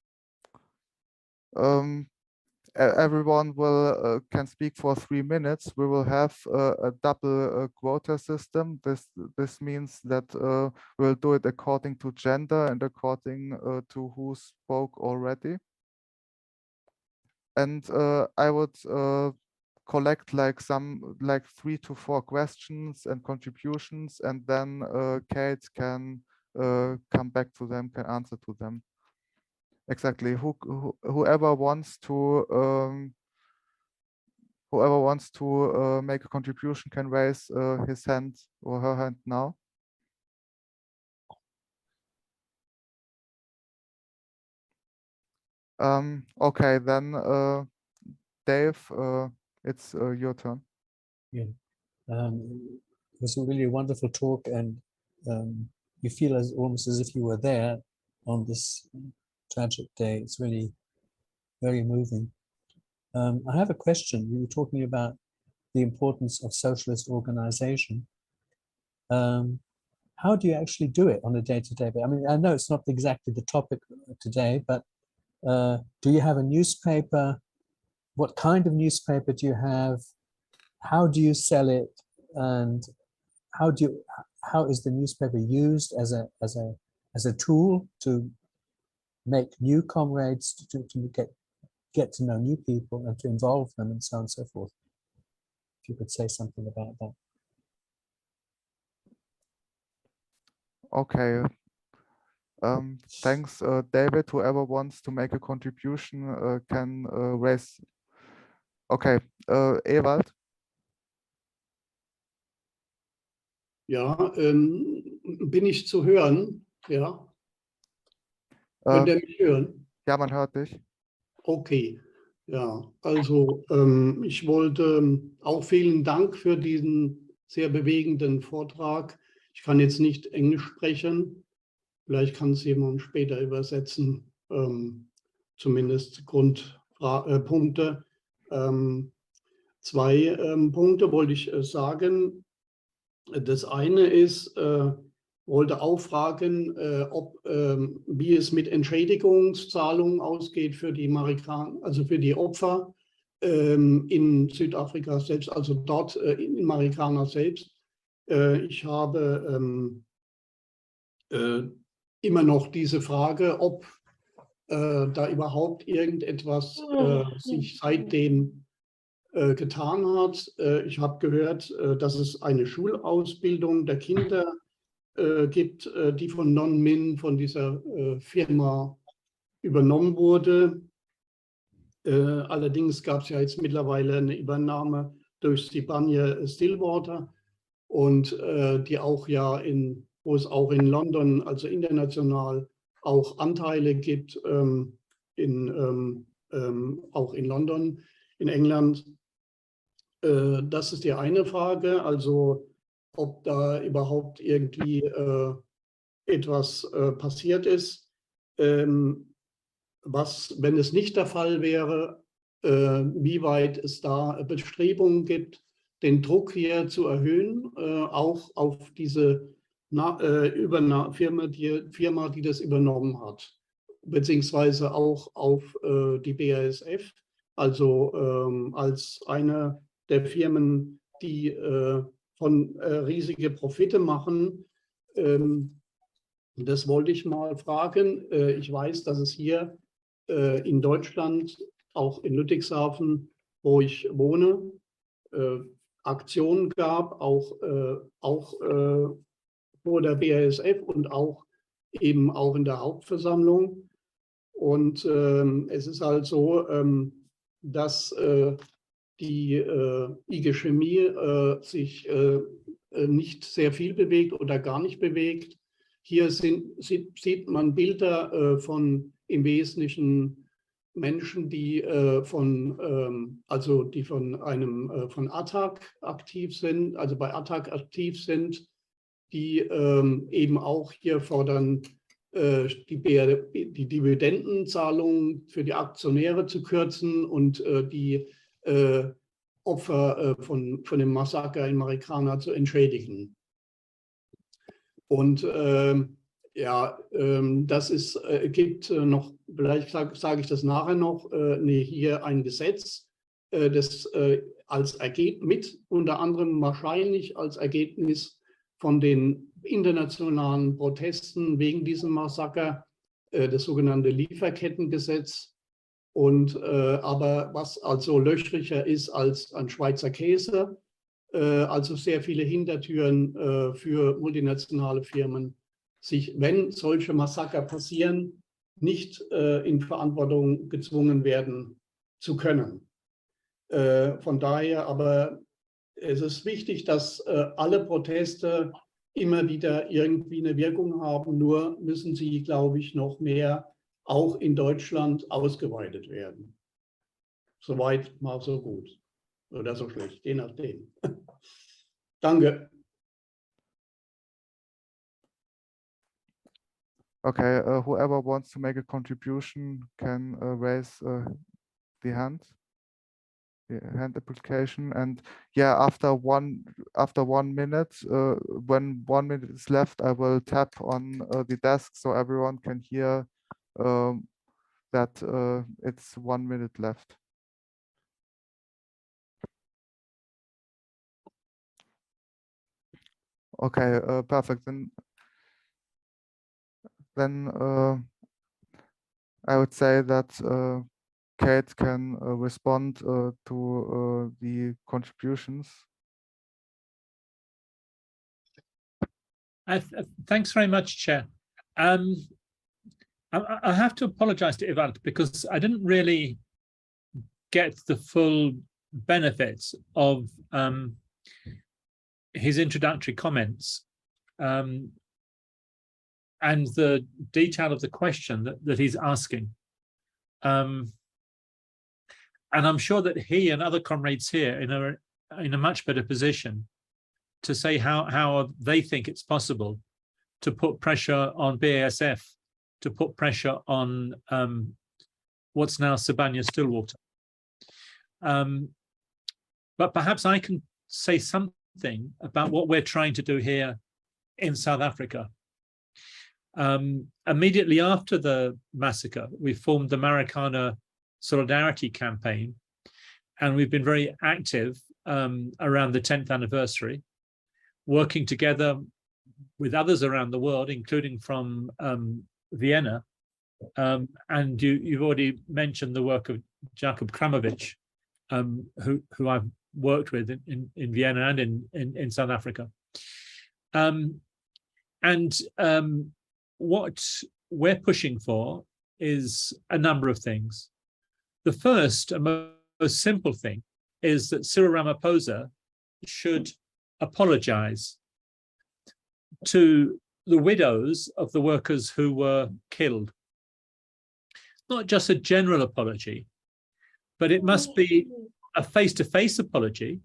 Everyone will can speak for 3 minutes. We will have a double quota system. This means that we'll do it according to gender and according to who spoke already. And I would collect like 3 to 4 questions and contributions, and then Kate can come back to them, can answer to them. Exactly. Whoever wants to make a contribution can raise his hand or her hand now. Okay, then Dave, it's your turn. Yeah, it was a really wonderful talk, and you feel almost as if you were there on this tragic day. It's really very moving. I have a question. You were talking about the importance of socialist organization. How do you actually do it on a day-to-day basis? I mean, I know it's not exactly the topic today, but do you have a newspaper? What kind of newspaper do you have? How do you sell it? And how is the newspaper used as a tool to make new comrades, to get to know new people and to involve them, and so on and so forth? If you could say something about that. Okay. Thanks, David. Whoever wants to make a contribution can raise. Okay, Ewald. Ja, bin ich zu hören? Ja. Könnt ihr mich hören? Ja, man hört dich. Okay. Ja, also ich wollte auch vielen Dank für diesen sehr bewegenden Vortrag. Ich kann jetzt nicht Englisch sprechen. Vielleicht kann es jemand später übersetzen, zumindest Grundpunkte. 2 Punkte wollte ich sagen. Das eine ist, wollte auch fragen, wie es mit Entschädigungszahlungen ausgeht für die Marikaner, also für die Opfer in Südafrika selbst, also dort in Marikana selbst. Ich habe immer noch diese Frage, ob da überhaupt irgendetwas sich seitdem getan hat. Ich habe gehört, dass es eine Schulausbildung der Kinder gibt, die von Lonmin, von dieser Firma übernommen wurde. Allerdings gab es ja jetzt mittlerweile eine Übernahme durch Sibanye-Stillwater und die auch ja wo es auch in London, also international, auch Anteile gibt, auch in London, in England. Das ist die eine Frage, also ob da überhaupt irgendwie etwas passiert ist. Wenn es nicht der Fall wäre, wie weit es da Bestrebungen gibt, den Druck hier zu erhöhen, auch auf diese Firma, die das übernommen hat, beziehungsweise auch auf die BASF, also als eine der Firmen, die riesige Profite machen. Das wollte ich mal fragen. Ich weiß, dass es hier in Deutschland, auch in Ludwigshafen, wo ich wohne, Aktionen gab, auch vor der BASF und auch eben auch in der Hauptversammlung. Und es ist halt so, dass die IG Chemie sich nicht sehr viel bewegt oder gar nicht bewegt. Hier sieht man Bilder von im Wesentlichen Menschen, die von ATTAC aktiv sind, also bei ATTAC aktiv sind, die eben auch hier fordern, die Dividendenzahlungen für die Aktionäre zu kürzen und die Opfer von dem Massaker in Marikana zu entschädigen. Und das gibt noch, vielleicht sage ich das nachher noch, hier ein Gesetz, das unter anderem wahrscheinlich als Ergebnis von den internationalen Protesten wegen diesem Massaker, das sogenannte Lieferkettengesetz, aber was also löchriger ist als ein Schweizer Käse, also sehr viele Hintertüren für multinationale Firmen, sich, wenn solche Massaker passieren, nicht in Verantwortung gezwungen werden zu können. Von daher aber es ist wichtig, dass alle Proteste immer wieder irgendwie eine Wirkung haben, nur müssen sie, glaube ich, noch mehr auch in Deutschland ausgeweitet werden. Soweit mal so gut oder so schlecht, je nachdem. Danke. Okay, whoever wants to make a contribution can raise the hand application, and yeah, after one minute, when 1 minute is left, I will tap on the desk so everyone can hear that it's 1 minute left. Okay, perfect. Then I would say that Kate can respond to the contributions. Thanks very much, Chair. I have to apologize to Ewald because I didn't really get the full benefits of his introductory comments and the detail of the question that he's asking. And I'm sure that he and other comrades here in a much better position to say how they think it's possible to put pressure on BASF, to put pressure on what's now Sibanye-Stillwater. But perhaps I can say something about what we're trying to do here in South Africa. Immediately after the massacre, we formed the Marikana Solidarity Campaign, and we've been very active around the 10th anniversary, working together with others around the world, including from Vienna. And you've already mentioned the work of Jakob Kramovich, who I've worked with in Vienna and in South Africa. What we're pushing for is a number of things. The first and most simple thing is that Cyril Ramaphosa should apologize to the widows of the workers who were killed. Not just a general apology, but it must be a face-to-face apology,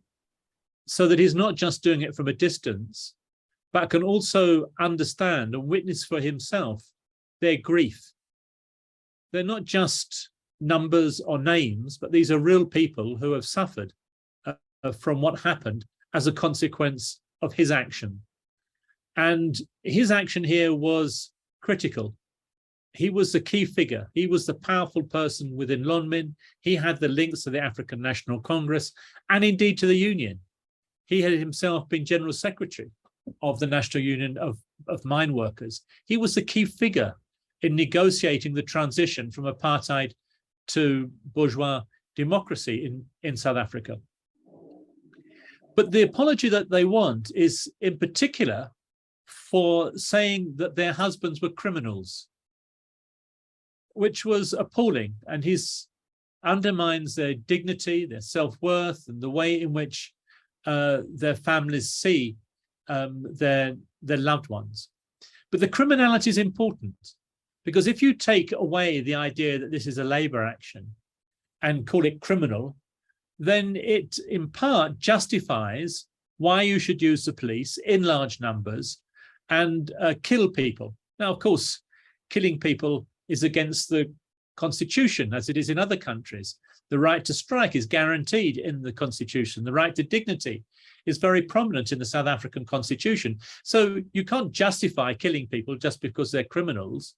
so that he's not just doing it from a distance, but can also understand and witness for himself their grief. They're not just numbers or names, but these are real people who have suffered from what happened as a consequence of his action. And his action here was critical. He was the key figure. He was the powerful person within Lonmin. He had the links to the African National Congress and indeed to the union. He had himself been General Secretary of the National Union of Mine Workers. He was the key figure in negotiating the transition from apartheid to bourgeois democracy in South Africa. But the apology that they want is in particular for saying that their husbands were criminals, which was appalling, and undermines their dignity, their self-worth, and the way in which their families see their loved ones. But the criminality is important, because if you take away the idea that this is a labor action and call it criminal, then it in part justifies why you should use the police in large numbers and kill people. Now, of course, killing people is against the Constitution, as it is in other countries. The right to strike is guaranteed in the Constitution. The right to dignity is very prominent in the South African Constitution. So you can't justify killing people just because they're criminals,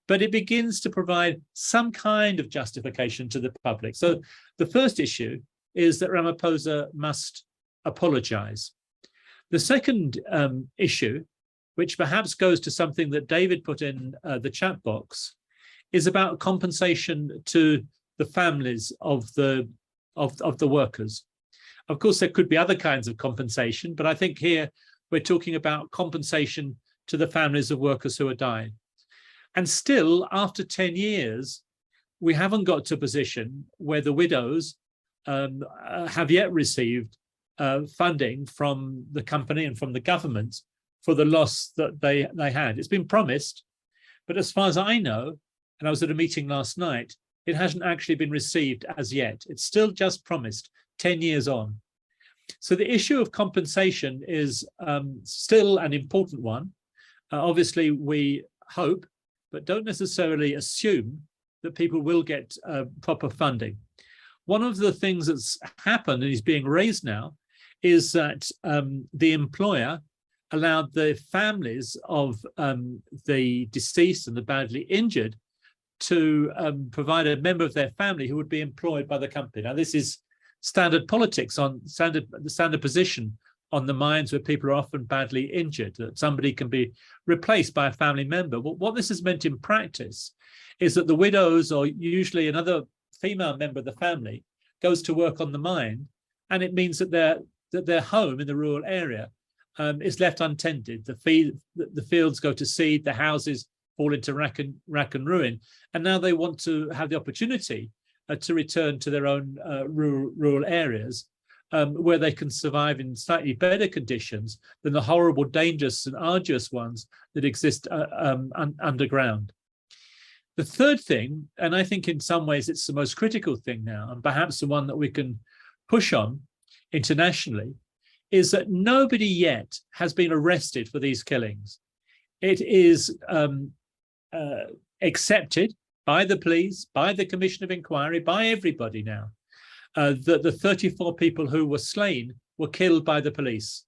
but it begins to provide some kind of justification to the public. So the first issue is that Ramaphosa must apologize. The second issue, which perhaps goes to something that David put in the chat box, is about compensation to the families of the workers. Of course, there could be other kinds of compensation, but I think here we're talking about compensation to the families of workers who are dying. And still, after 10 years, we haven't got to a position where the widows have yet received funding from the company and from the government for the loss that they had. It's been promised, but as far as I know, and I was at a meeting last night, it hasn't actually been received as yet. It's still just promised 10 years on. So the issue of compensation is still an important one. Obviously, we hope, but don't necessarily assume that people will get proper funding. One of the things that's happened and is being raised now is that the employer allowed the families of the deceased and the badly injured to provide a member of their family who would be employed by the company. Now, this is standard politics, the standard position on the mines where people are often badly injured, that somebody can be replaced by a family member. But what this has meant in practice is that the widows, or usually another female member of the family, goes to work on the mine, and it means that their home in the rural area is left untended. The fields go to seed, the houses fall into rack and ruin, and now they want to have the opportunity to return to their own rural areas where they can survive in slightly better conditions than the horrible, dangerous and arduous ones that exist underground. The third thing, and I think in some ways it's the most critical thing now, and perhaps the one that we can push on internationally, is that nobody yet has been arrested for these killings. It is accepted by the police, by the Commission of Inquiry, by everybody now, that the 34 people who were slain were killed by the police.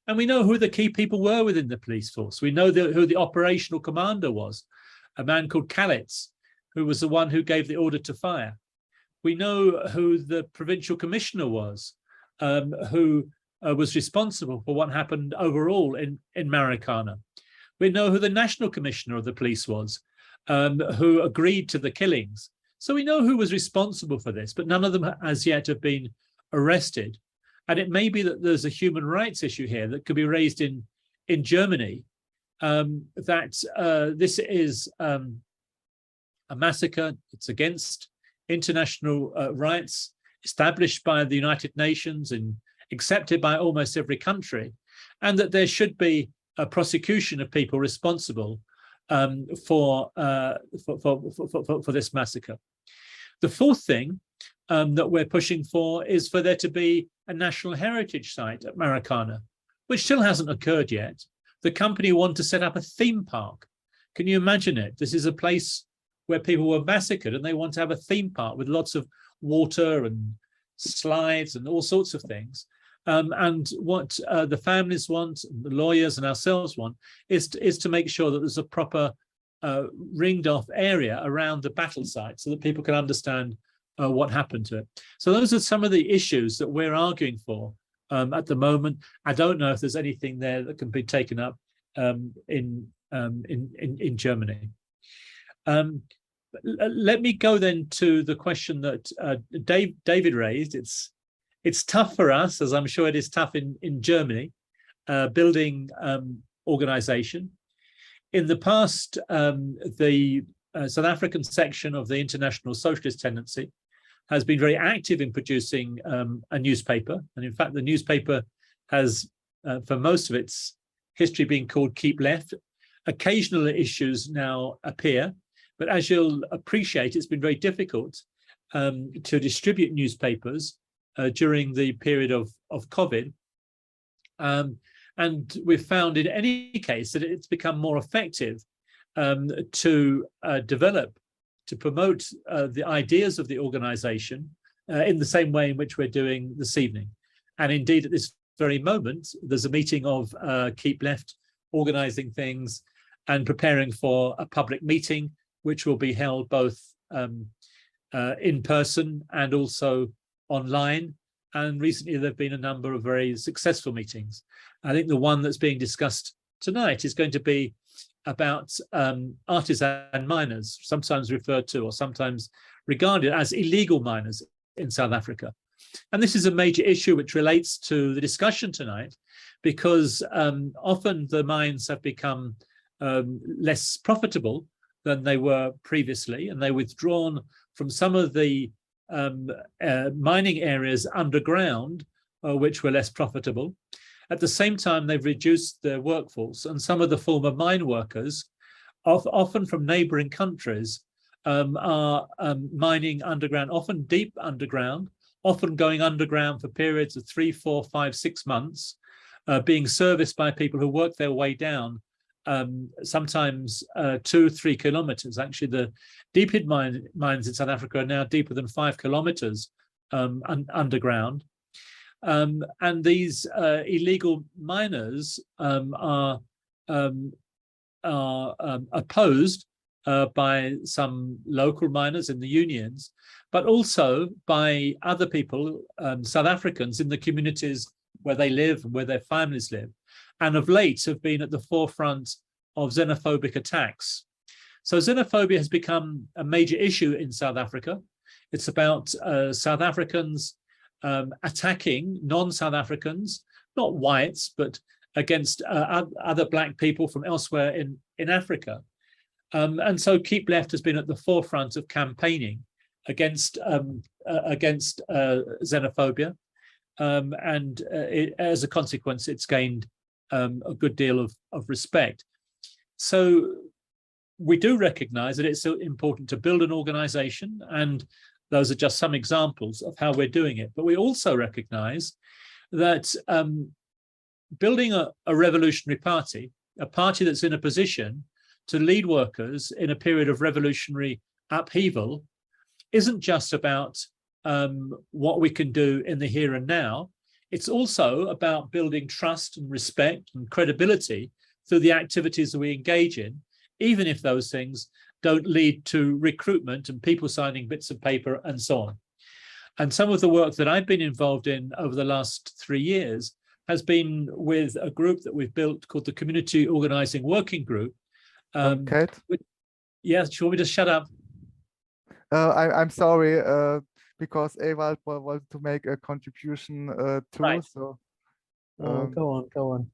And we know who the key people were within the police force. We know who the operational commander was, a man called Kalitz, who was the one who gave the order to fire. We know who the provincial commissioner was, who was responsible for what happened overall in Marikana. We know who the national commissioner of the police was, who agreed to the killings. So we know who was responsible for this, but none of them as yet have been arrested. And it may be that there's a human rights issue here that could be raised in Germany, that this is a massacre. It's against international rights established by the United Nations and accepted by almost every country, and that there should be a prosecution of people responsible for this massacre. The fourth thing that we're pushing for is for there to be a national heritage site at Marikana, which still hasn't occurred yet. The company want to set up a theme park. Can you imagine it? This is a place where people were massacred, and they want to have a theme park with lots of water and slides and all sorts of things. And what the families want, the lawyers and ourselves want, is to make sure that there's a proper ringed off area around the battle site so that people can understand what happened to it. So those are some of the issues that we're arguing for at the moment. I don't know if there's anything there that can be taken up in Germany. Let me go then to the question that David raised. It's tough for us, as I'm sure it is tough in Germany, building organization. In the past, the South African section of the International Socialist Tendency has been very active in producing a newspaper. And in fact, the newspaper has, for most of its history, been called Keep Left. Occasional issues now appear, but as you'll appreciate, it's been very difficult to distribute newspapers during the period of COVID. And we've found in any case that it's become more effective to develop, to promote the ideas of the organization in the same way in which we're doing this evening. And indeed, at this very moment, there's a meeting of Keep Left organizing things and preparing for a public meeting, which will be held both in person and also online. And recently there have been a number of very successful meetings. I think the one that's being discussed tonight is going to be about artisan miners, sometimes referred to or sometimes regarded as illegal miners in South Africa. And this is a major issue which relates to the discussion tonight, because often the mines have become less profitable than they were previously, and they're withdrawn from some of the mining areas underground, which were less profitable. At the same time, they've reduced their workforce, and some of the former mine workers, often from neighboring countries, are mining underground, often deep underground, often going underground for periods of 3, 4, 5, 6 months, being serviced by people who work their way down, sometimes 2, 3 kilometers. Actually, the deep hid mines in South Africa are now deeper than 5 kilometers underground. And these illegal miners are opposed by some local miners in the unions, but also by other people, South Africans in the communities where they live and where their families live, and of late have been at the forefront of xenophobic attacks. So xenophobia has become a major issue in South Africa. It's about South Africans attacking non-South Africans, not whites, but against other Black people from elsewhere in Africa. And so Keep Left has been at the forefront of campaigning against xenophobia. And as a consequence, it's gained a good deal of respect. So we do recognize that it's so important to build an organization, and those are just some examples of how we're doing it. But we also recognize that building a revolutionary party, a party that's in a position to lead workers in a period of revolutionary upheaval, isn't just about what we can do in the here and now. It's also about building trust and respect and credibility through the activities that we engage in, even if those things don't lead to recruitment and people signing bits of paper and so on. And some of the work that I've been involved in over the last 3 years has been with a group that we've built called the Community Organizing Working Group. Kate? Yeah, do you want me to shut up? I'm sorry, because Ewald wanted to make a contribution too. Right. So Go on.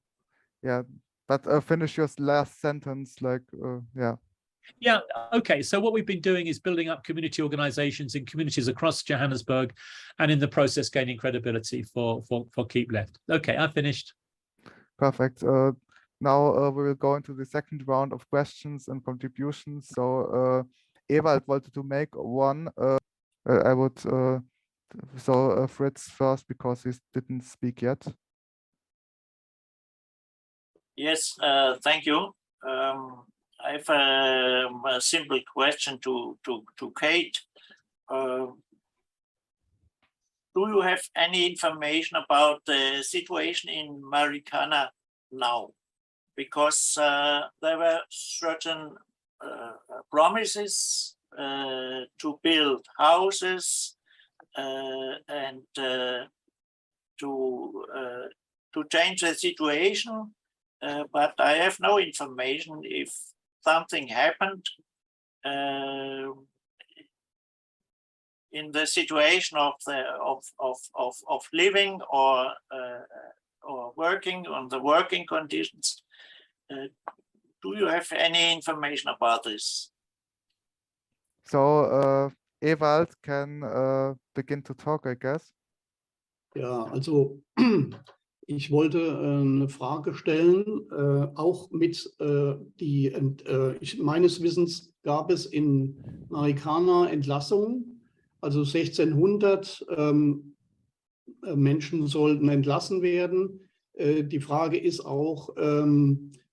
yeah, but finish your last sentence. Like yeah. Yeah, okay. So what we've been doing is building up community organizations in communities across Johannesburg, and in the process gaining credibility for Keep Left. Okay, I finished. Perfect. Now we will go into the second round of questions and contributions. So Ewald wanted to make one. I would so Fritz first because he didn't speak yet. Yes, thank you. I have a simple question to Kate. Do you have any information about the situation in Marikana now? Because there were certain promises to build houses and to change the situation, but I have no information if something happened in the situation of living or working on the working conditions. Do you have any information about this? So Ewald can begin to talk, I guess. Ja, also ich wollte eine Frage stellen, auch mit meines Wissens gab es in Marikana Entlassungen, also 1600 Menschen sollten entlassen werden. Die Frage ist auch,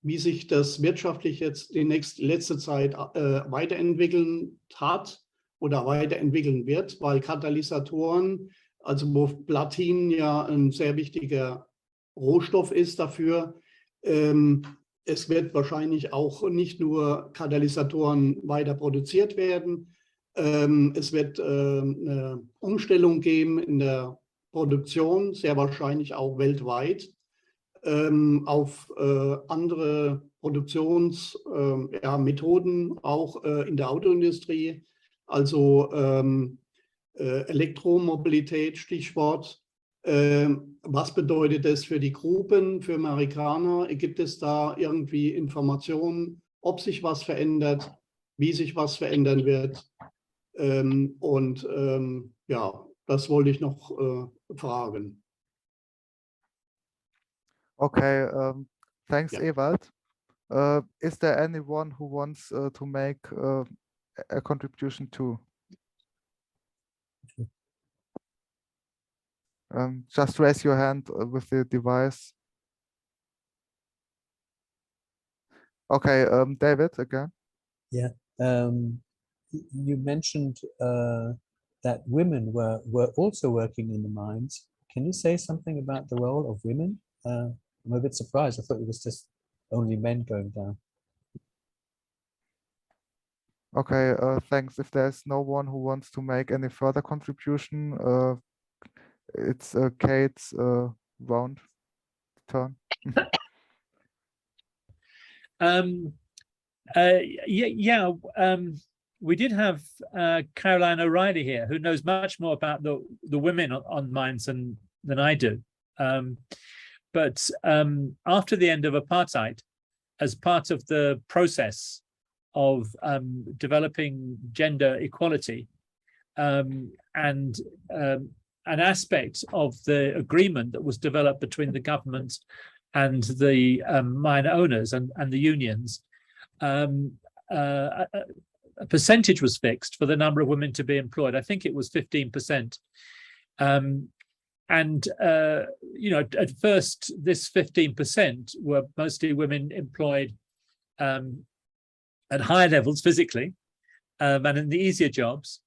wie sich das wirtschaftlich jetzt die letzte Zeit weiterentwickeln hat oder weiterentwickeln wird, weil Katalysatoren, also wo Platin ja ein sehr wichtiger Rohstoff ist dafür. Es wird wahrscheinlich auch nicht nur Katalysatoren weiter produziert werden. Es wird eine Umstellung geben in der Produktion, sehr wahrscheinlich auch weltweit, auf andere Produktionsmethoden, auch in der Autoindustrie, also Elektromobilität, Stichwort. Was bedeutet das für die Gruppen, für Marikana? Gibt es da irgendwie Informationen, ob sich was verändert, wie sich was verändern wird? Ja, das wollte ich noch fragen. Okay, thanks, Yeah. Ewald. Is there anyone who wants to make a contribution too? Just raise your hand with the device. Okay, David again. Yeah, you mentioned that women were also working in the mines. Can you say something about the role of women? I'm a bit surprised. I thought it was just only men going down. Okay, thanks. If there's no one who wants to make any further contribution, it's Kate's round turn. We did have Caroline O'Reilly here, who knows much more about the women on mines than I do. But after the end of apartheid, as part of the process of developing gender equality, and an aspect of the agreement that was developed between the government and the mine owners and the unions, a percentage was fixed for the number of women to be employed. I think it was 15%. You know, at first, this 15% were mostly women employed at higher levels physically and in the easier jobs.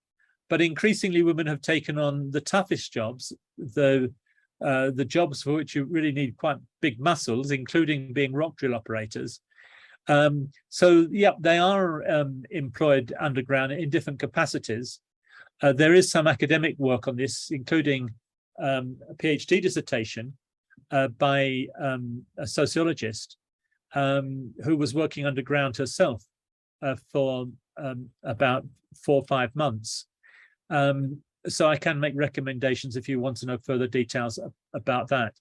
But increasingly, women have taken on the toughest jobs, the the jobs for which you really need quite big muscles, including being rock drill operators. So yeah, they are employed underground in different capacities. There is some academic work on this, including a PhD dissertation by a sociologist who was working underground herself for about 4 or 5 months. So I can make recommendations if you want to know further details about that.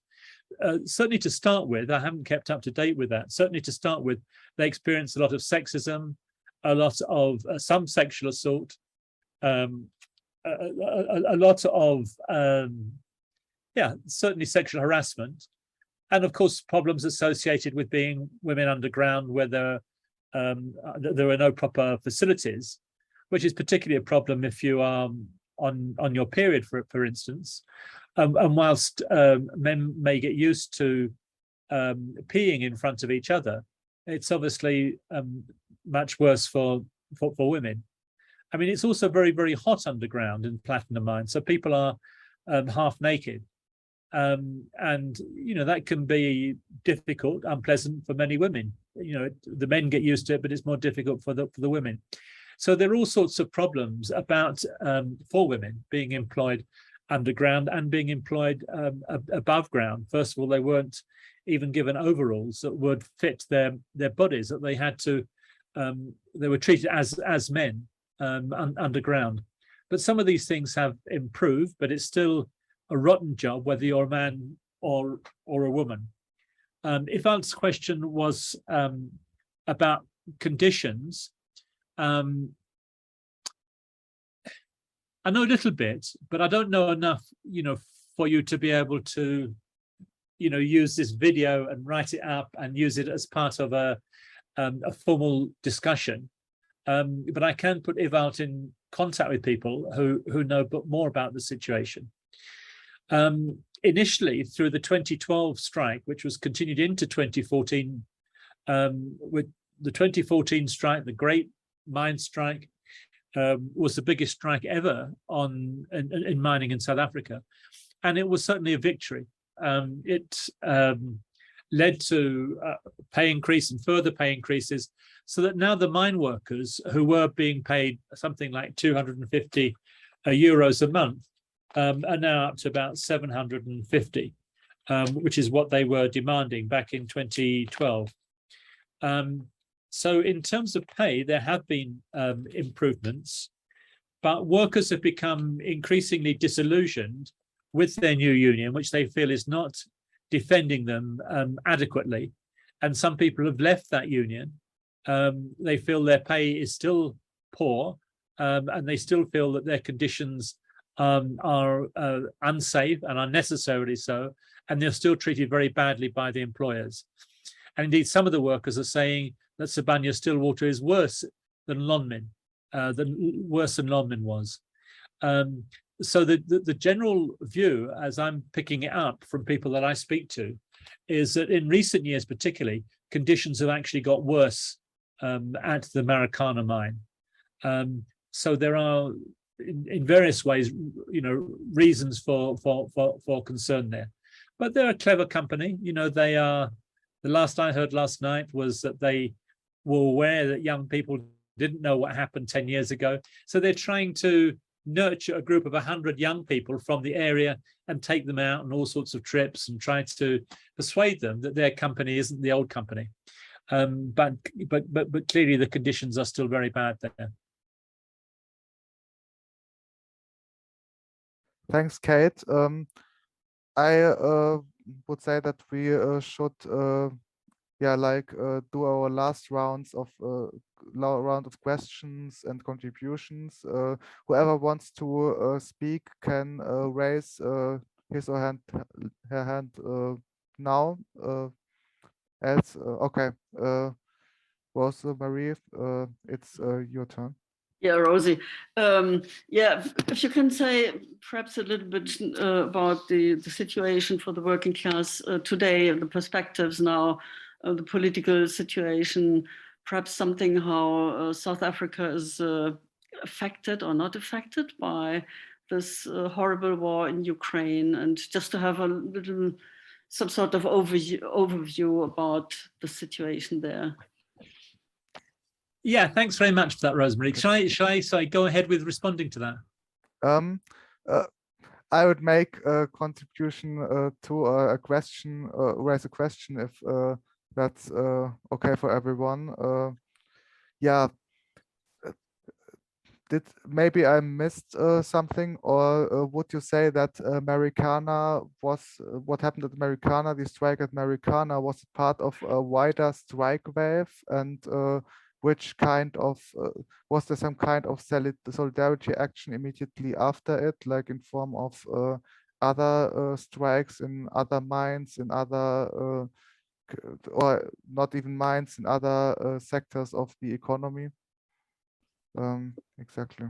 Certainly to start with, I haven't kept up to date with that. Certainly to start with, they experience a lot of sexism, a lot of some sexual assault, a lot of, yeah, certainly sexual harassment, and of course problems associated with being women underground where there are no proper facilities, which is particularly a problem if you are on your period, for instance. And whilst men may get used to peeing in front of each other, it's obviously much worse for women. I mean, it's also very, very hot underground in platinum mines, so people are half naked. And, you know, that can be difficult, unpleasant for many women. You know, the men get used to it, but it's more difficult for the women. So there are all sorts of problems about for women being employed underground and being employed above ground. First of all, they weren't even given overalls that would fit their bodies, that they had to, they were treated as men underground. But some of these things have improved, but it's still a rotten job, whether you're a man or a woman. Ival's question was about conditions. I know a little bit, but I don't know enough, you know, for you to be able to, you know, use this video and write it up and use it as part of a formal discussion. But I can put Ewald in contact with people who know more about the situation. Initially, through the 2012 strike, which was continued into 2014, with the 2014 strike, the Great Mine Strike, was the biggest strike ever in mining in South Africa, and it was certainly a victory. It led to pay increase and further pay increases, so that now the mine workers, who were being paid something like 250 euros a month, are now up to about 750, which is what they were demanding back in 2012. So in terms of pay, there have been improvements, but workers have become increasingly disillusioned with their new union, which they feel is not defending them adequately. And some people have left that union. They feel their pay is still poor, and they still feel that their conditions are unsafe and unnecessarily so, and they're still treated very badly by the employers. And indeed, some of the workers are saying that Sibanye-Stillwater is worse than Lonmin, worse than Lonmin was. So the general view, as I'm picking it up from people that I speak to, is that in recent years, particularly, conditions have actually got worse at the Marikana mine. So there are, in various ways, you know, reasons for concern there. But they're a clever company. You know, they are. The last I heard last night was that they were aware that young people didn't know what happened 10 years ago. So they're trying to nurture a group of 100 young people from the area and take them out on all sorts of trips and try to persuade them that their company isn't the old company. But clearly the conditions are still very bad there. Thanks, Kate. I would say that we should do our last round of questions and contributions. Whoever wants to speak can raise his or her hand now. Else, okay. Rosa Marie, it's your turn. Yeah, Rosie. Yeah, if you can say perhaps a little bit about the situation for the working class today and the perspectives now, the political situation, perhaps something how South Africa is affected or not affected by this horrible war in Ukraine, and just to have a little, some sort of overview about the situation there. Yeah, thanks very much for that, Rosemary. Shall I go ahead with responding to that? I would make a contribution to a question, raise a question if that's okay for everyone. Yeah, maybe I missed something, or would you say that Marikana was what happened at Marikana, the strike at Marikana, was part of a wider strike wave, and which kind of was there some kind of solidarity action immediately after it, like in form of other strikes in other mines, in other or not even mines, in other sectors of the economy? Exactly.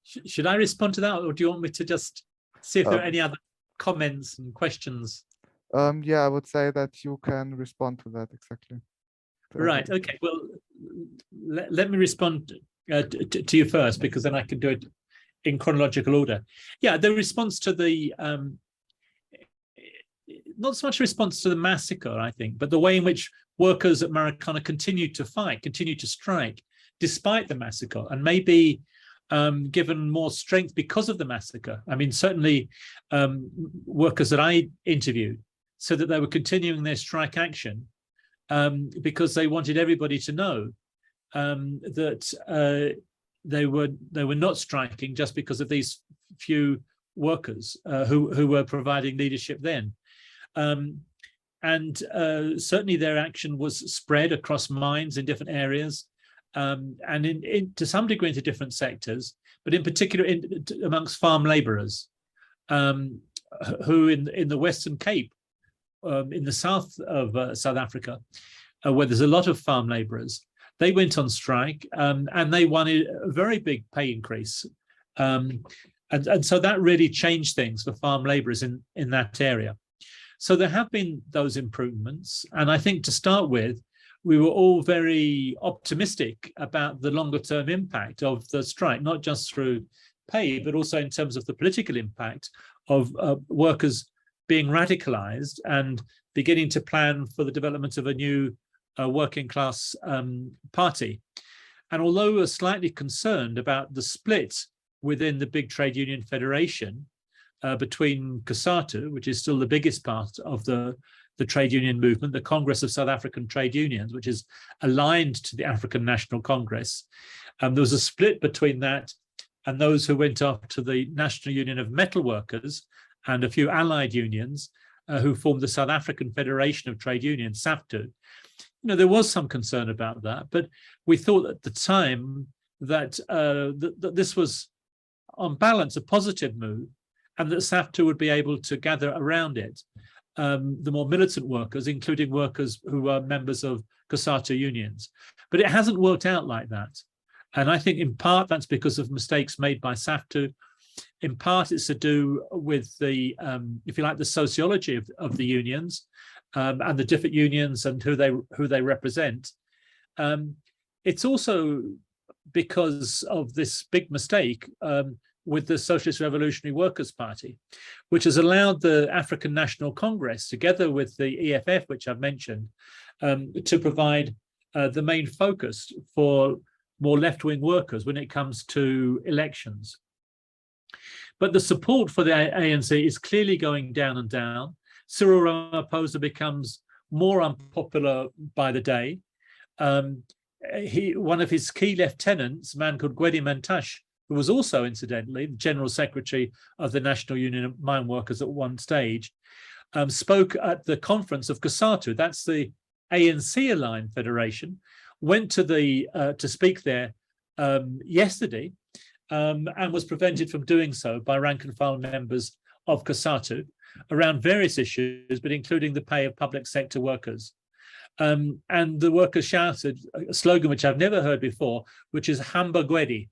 Should I respond to that, or do you want me to just see if there are any other comments and questions? Yeah, I would say that you can respond to that exactly. Right. Okay. Well, let me respond to you first, because then I can do it in chronological order. Yeah, the response to the not so much a response to the massacre, I think, but the way in which workers at Marikana continued to fight, continued to strike, despite the massacre, and maybe given more strength because of the massacre. I mean, certainly workers that I interviewed said that they were continuing their strike action because they wanted everybody to know that they were not striking just because of these few workers who were providing leadership then. And certainly their action was spread across mines in different areas, and to some degree into different sectors, but in particular amongst farm labourers who in the Western Cape, in the south of South Africa, where there's a lot of farm labourers, they went on strike and they wanted a very big pay increase. And so that really changed things for farm labourers in that area. So there have been those improvements. And I think to start with, we were all very optimistic about the longer term impact of the strike, not just through pay, but also in terms of the political impact of workers being radicalized and beginning to plan for the development of a new working class party. And although we were slightly concerned about the split within the big trade union federation between COSATU, which is still the biggest part of the trade union movement, the Congress of South African Trade Unions, which is aligned to the African National Congress. There was a split between that and those who went off to the National Union of Metal Workers and a few allied unions who formed the South African Federation of Trade Unions, SAFTU. You know, there was some concern about that, but we thought at the time that, that this was, on balance, a positive move, and that SAFTU would be able to gather around it the more militant workers, including workers who were members of COSATU unions. But it hasn't worked out like that. And I think in part that's because of mistakes made by SAFTU. In part it's to do with the, if you like, the sociology of the unions and the different unions and who they represent. It's also because of this big mistake with the Socialist Revolutionary Workers' Party, which has allowed the African National Congress, together with the EFF, which I've mentioned, to provide the main focus for more left-wing workers when it comes to elections. But the support for the ANC is clearly going down and down. Cyril Ramaphosa becomes more unpopular by the day. One of his key lieutenants, a man called Gwedi Mantashe, who was also, incidentally, the General Secretary of the National Union of Mine Workers at one stage, spoke at the conference of COSATU, that's the ANC-aligned federation, went to speak there yesterday and was prevented from doing so by rank and file members of COSATU around various issues, but including the pay of public sector workers. And the workers shouted a slogan which I've never heard before, which is Hamba Gwedi.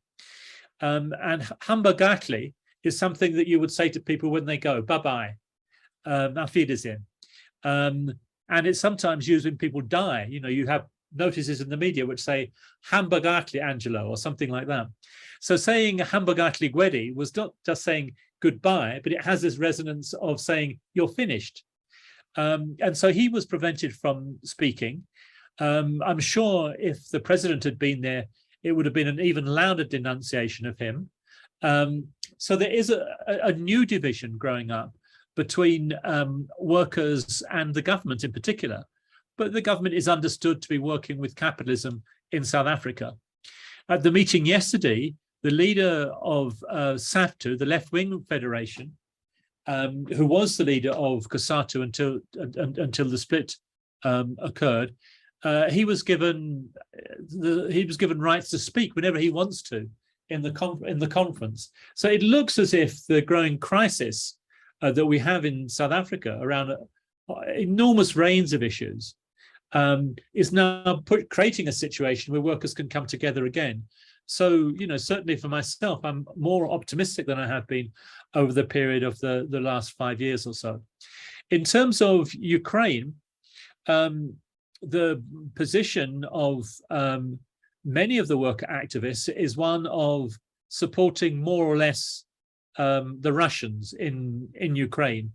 And Hamba Gatli is something that you would say to people when they go, bye-bye, auf Wiedersehen. And it's sometimes used when people die. You know, you have notices in the media which say Hamburgatli Angelo or something like that. So saying Hamburgatli Guedi was not just saying goodbye, but it has this resonance of saying you're finished. And so he was prevented from speaking. I'm sure if the president had been there, it would have been an even louder denunciation of him. So there is a new division growing up between workers and the government in particular. But the government is understood to be working with capitalism in South Africa. At the meeting yesterday, the leader of SAFTU, the left-wing federation, who was the leader of COSATU until the split occurred, he was given rights to speak whenever he wants to in the conference. So it looks as if the growing crisis that we have in South Africa around enormous range of issues is now creating a situation where workers can come together again. So, you know, certainly for myself, I'm more optimistic than I have been over the period of the last 5 years or so. In terms of Ukraine, the position of many of the worker activists is one of supporting more or less the Russians in Ukraine.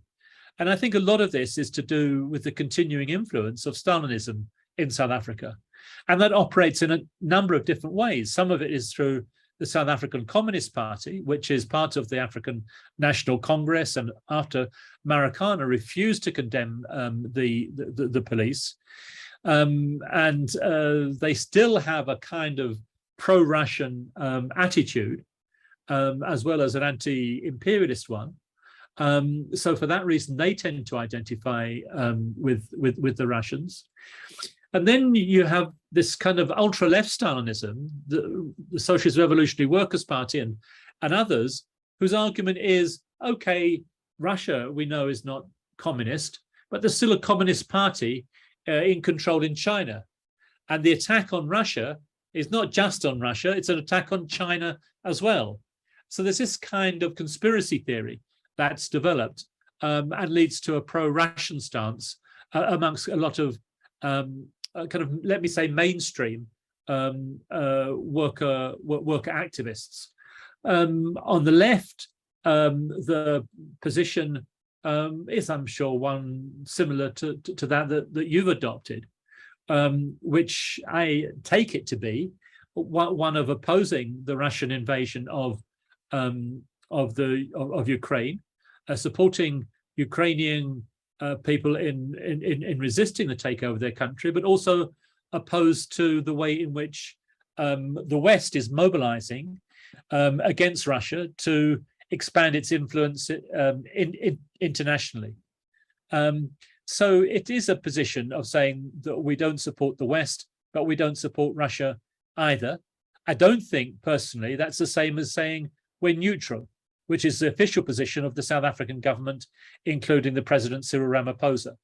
And I think a lot of this is to do with the continuing influence of Stalinism in South Africa. And that operates in a number of different ways. Some of it is through the South African Communist Party, which is part of the African National Congress, and after Marikana refused to condemn the police. And they still have a kind of pro-Russian attitude, as well as an anti-imperialist one. So for that reason, they tend to identify with the Russians. And then you have this kind of ultra-left Stalinism, the Socialist Revolutionary Workers' Party and others, whose argument is, okay, Russia, we know, is not communist, but there's still a communist party in control in China. And the attack on Russia is not just on Russia, it's an attack on China as well. So there's this kind of conspiracy theory that's developed and leads to a pro-Russian stance amongst a lot of kind of, let me say, mainstream worker activists. On the left, the position is, I'm sure, one similar to that you've adopted, which I take it to be one of opposing the Russian invasion of Ukraine, supporting Ukrainian people in resisting the takeover of their country, but also opposed to the way in which the West is mobilizing against Russia to expand its influence internationally. So it is a position of saying that we don't support the West, but we don't support Russia either. I don't think personally that's the same as saying we're neutral, which is the official position of the South African government, including the President Cyril Ramaphosa.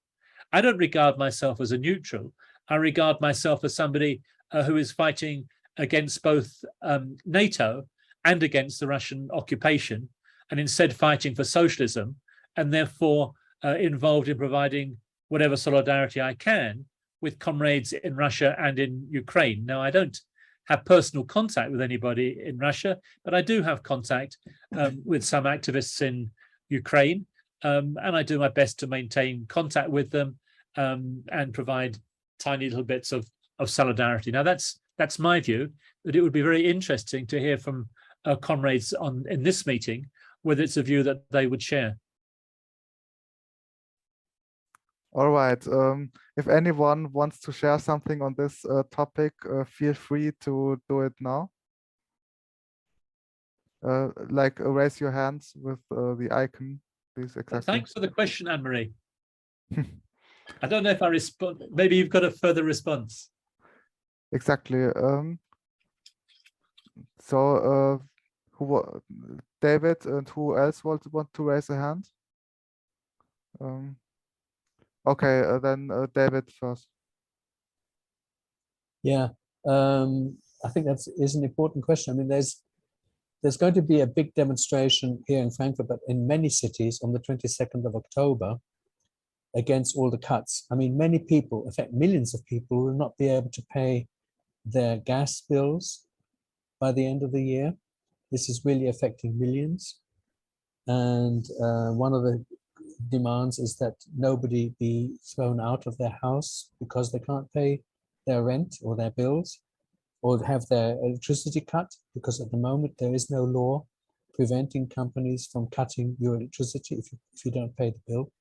I don't regard myself as a neutral. I regard myself as somebody who is fighting against both NATO and against the Russian occupation, and instead fighting for socialism, and therefore involved in providing whatever solidarity I can with comrades in Russia and in Ukraine. Now, I don't have personal contact with anybody in Russia, but I do have contact with some activists in Ukraine, and I do my best to maintain contact with them and provide tiny little bits of solidarity. Now, that's my view, that it would be very interesting to hear from comrades in this meeting whether it's a view that they would share. All right. If anyone wants to share something on this topic, feel free to do it now. Like raise your hands with the icon, please. Exactly. Thanks for the question, Anne-Marie. I don't know if I respond. Maybe you've got a further response. Exactly. So, David, and who else want to raise a hand? Okay, then David first. Yeah, I think that is an important question. I mean, there's going to be a big demonstration here in Frankfurt, but in many cities on the 22nd of October. against all the cuts. I mean, many people, in fact, millions of people will not be able to pay their gas bills by the end of the year. This is really affecting millions. And one of the demands is that nobody be thrown out of their house because they can't pay their rent or their bills, or have their electricity cut, because at the moment there is no law preventing companies from cutting your electricity if you don't pay the bill.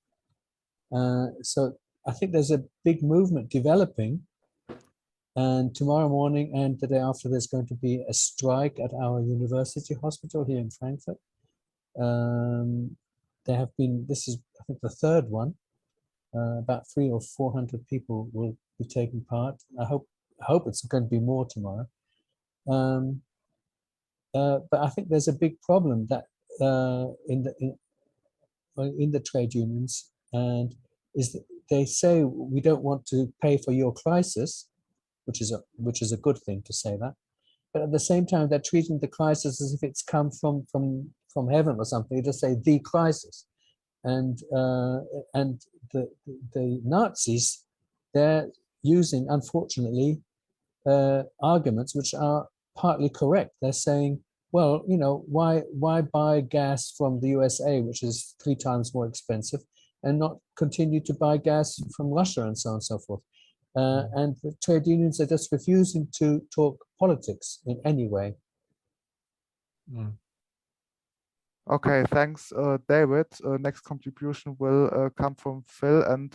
So I think there's a big movement developing, and tomorrow morning and the day after there's going to be a strike at our university hospital here in Frankfurt. There have been, this is I think the third one, about 300 or 400 people will be taking part. I hope it's going to be more tomorrow. But I think there's a big problem that in the trade unions, and is that they say we don't want to pay for your crisis, which is a good thing to say that, but at the same time they're treating the crisis as if it's come from heaven or something. They just say the crisis, and the Nazis, they're using, unfortunately, arguments which are partly correct. They're saying, well, you know, why buy gas from the USA, which is 3 times more expensive, and not continue to buy gas from Russia, and so on and so forth. And the trade unions are just refusing to talk politics in any way. Okay, thanks, David. Next contribution will come from Phil, and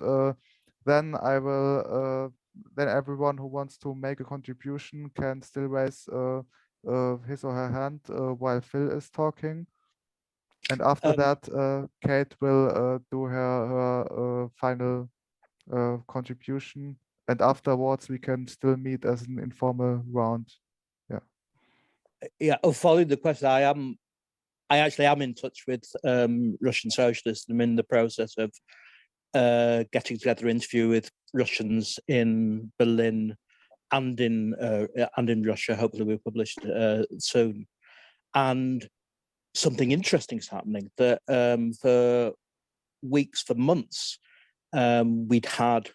then I will. Then everyone who wants to make a contribution can still raise his or her hand while Phil is talking. And after that, Kate will do her final contribution, and afterwards we can still meet as an informal round. Yeah, following the question, I actually am in touch with Russian socialists. I'm in the process of getting together an interview with Russians in Berlin and in Russia. Hopefully we'll publish soon. And something interesting is happening. That for weeks, for months, we'd had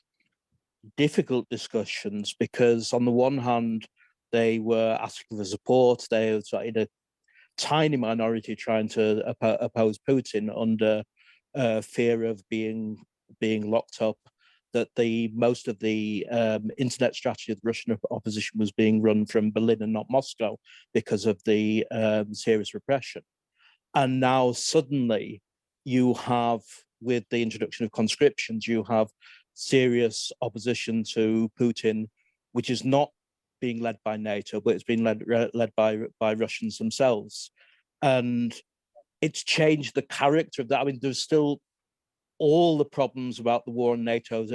difficult discussions, because on the one hand they were asking for support. They were in a tiny minority trying to oppose Putin under fear of being locked up, that most of the internet strategy of the Russian opposition was being run from Berlin and not Moscow because of the serious repression. And now suddenly you have, with the introduction of conscriptions, you have serious opposition to Putin, which is not being led by NATO, but it's being led by Russians themselves. And it's changed the character of that. I mean, there's still all the problems about the war and NATO's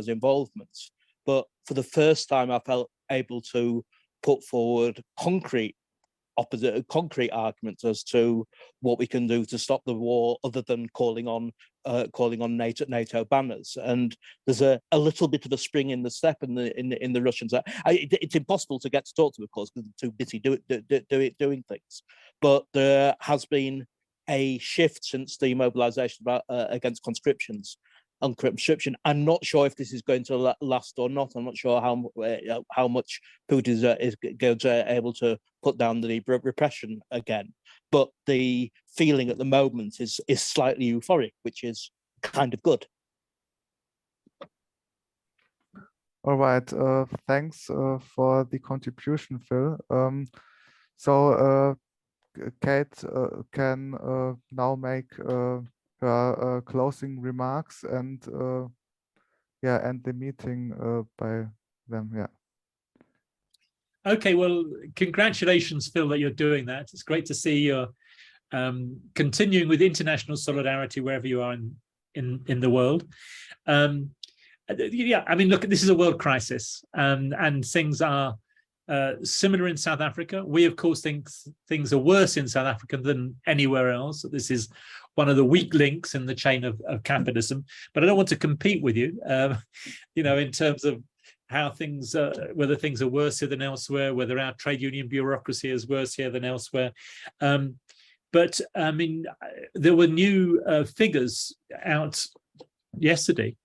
involvement, but for the first time I felt able to put forward concrete arguments as to what we can do to stop the war, other than calling on NATO banners. And there's a little bit of a spring in the step in the Russians. It's impossible to get to talk to them, of course, because they're too busy doing things. But there has been a shift since the mobilization against conscription. I'm not sure if this is going to last or not. I'm not sure how much Putin is going to able to put down the repression again. But the feeling at the moment is slightly euphoric, which is kind of good. All right, thanks for the contribution, Phil. So Kate can now make her closing remarks and end the meeting by them. Yeah. Okay, well, congratulations, Phil, that you're doing that. It's great to see you're continuing with international solidarity wherever you are in the world. Yeah, I mean, look, this is a world crisis, and things are similar in South Africa. We, of course, think things are worse in South Africa than anywhere else. This is one of the weak links in the chain of capitalism. But I don't want to compete with you, in terms of how things, whether things are worse here than elsewhere, whether our trade union bureaucracy is worse here than elsewhere. But I mean, there were new figures out yesterday,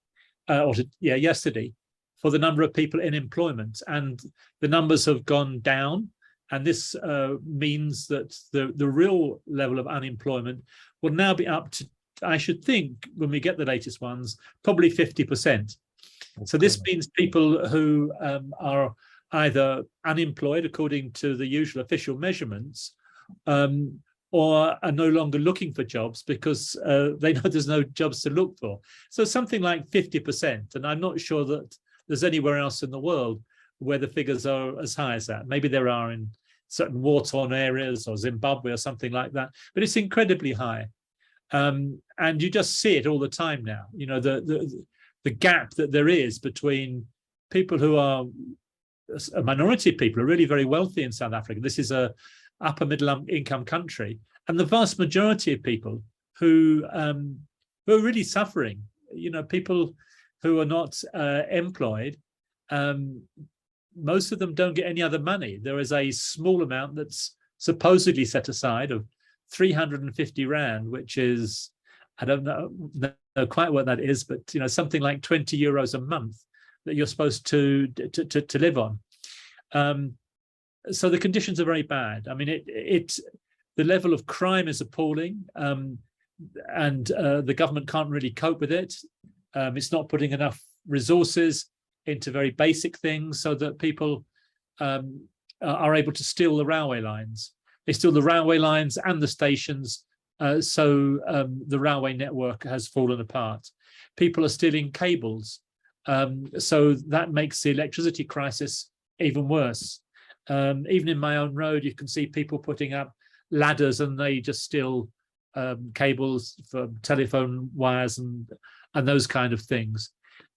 yesterday, for the number of people in employment, and the numbers have gone down. And this means that the real level of unemployment will now be up to, I should think, when we get the latest ones, probably 50%. So this means people who are either unemployed according to the usual official measurements, or are no longer looking for jobs because they know there's no jobs to look for. So something like 50%. And I'm not sure that there's anywhere else in the world where the figures are as high as that. Maybe there are in certain war-torn areas or Zimbabwe or something like that, but it's incredibly high. And you just see it all the time now. You know, the gap that there is between people who are a minority of people are really very wealthy in South Africa. This is a upper middle income country, and the vast majority of people who are really suffering, you know, people who are not employed, most of them don't get any other money. There is a small amount that's supposedly set aside of 350 Rand, which is, I don't know quite what that is, but you know, something like 20 euros a month that you're supposed to live on. So the conditions are very bad. I mean, the level of crime is appalling, and the government can't really cope with it. It's not putting enough resources into very basic things so that people are able to steal the railway lines. They steal the railway lines and the stations, so the railway network has fallen apart. People are stealing cables, so that makes the electricity crisis even worse. Even in my own road, you can see people putting up ladders and they just steal cables for telephone wires and those kind of things.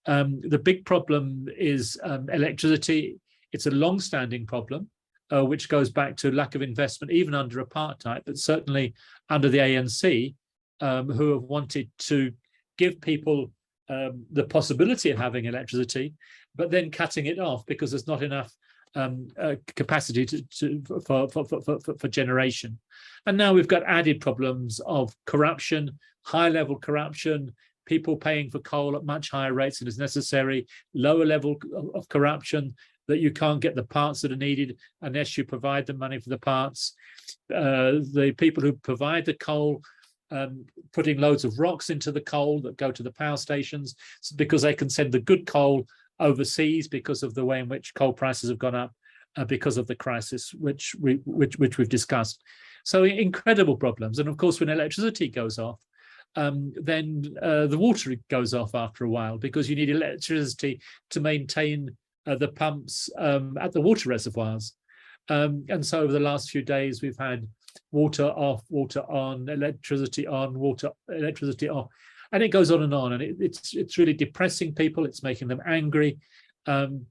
The big problem is electricity. It's a long-standing problem, which goes back to lack of investment, even under apartheid, but certainly under the ANC, who have wanted to give people the possibility of having electricity, but then cutting it off because there's not enough capacity for generation. And now we've got added problems of corruption, high-level corruption, people paying for coal at much higher rates than is necessary, lower level of corruption, that you can't get the parts that are needed unless you provide the money for the parts. The people who provide the coal putting loads of rocks into the coal that go to the power stations because they can send the good coal overseas because of the way in which coal prices have gone up because of the crisis which we've discussed. So incredible problems. And of course, when electricity goes off, then the water goes off after a while because you need electricity to maintain the pumps at the water reservoirs. And so over the last few days, we've had water off, water on, electricity on, electricity off. And it goes on, and it's really depressing people. It's making them angry, and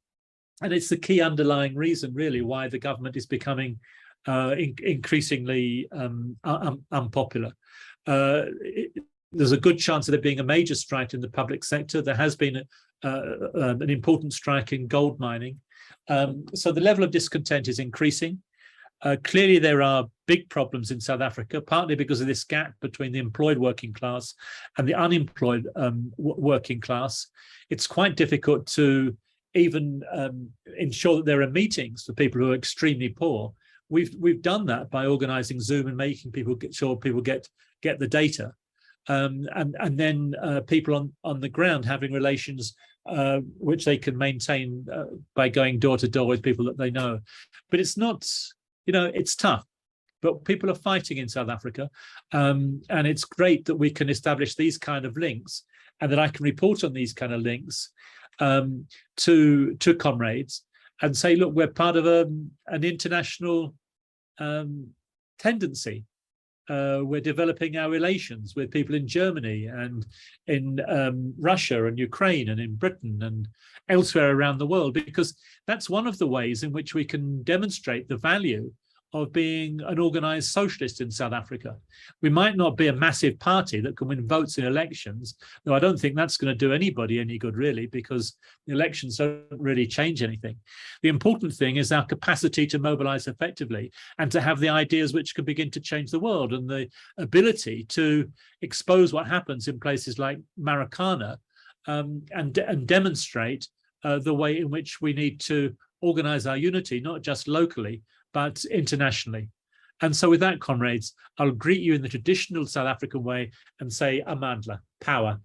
it's the key underlying reason, really, why the government is becoming increasingly unpopular. There's a good chance of there being a major strike in the public sector. There has been an important strike in gold mining, so the level of discontent is increasing. Clearly, there are big problems in South Africa, partly because of this gap between the employed working class and the unemployed working class. It's quite difficult to even ensure that there are meetings for people who are extremely poor. We've done that by organising Zoom and making people sure people get the data, and then people on the ground having relations which they can maintain by going door to door with people that they know. But it's not. You know, it's tough, but people are fighting in South Africa, and it's great that we can establish these kind of links, and that I can report on these kind of links to comrades and say, look, we're part of an international tendency. We're developing our relations with people in Germany and in Russia and Ukraine and in Britain and elsewhere around the world, because that's one of the ways in which we can demonstrate the value of being an organized socialist in South Africa. We might not be a massive party that can win votes in elections, though I don't think that's going to do anybody any good, really, because the elections don't really change anything. The important thing is our capacity to mobilize effectively and to have the ideas which can begin to change the world, and the ability to expose what happens in places like Marikana and demonstrate the way in which we need to organize our unity, not just locally, but internationally. And so with that, comrades, I'll greet you in the traditional South African way and say Amandla, power.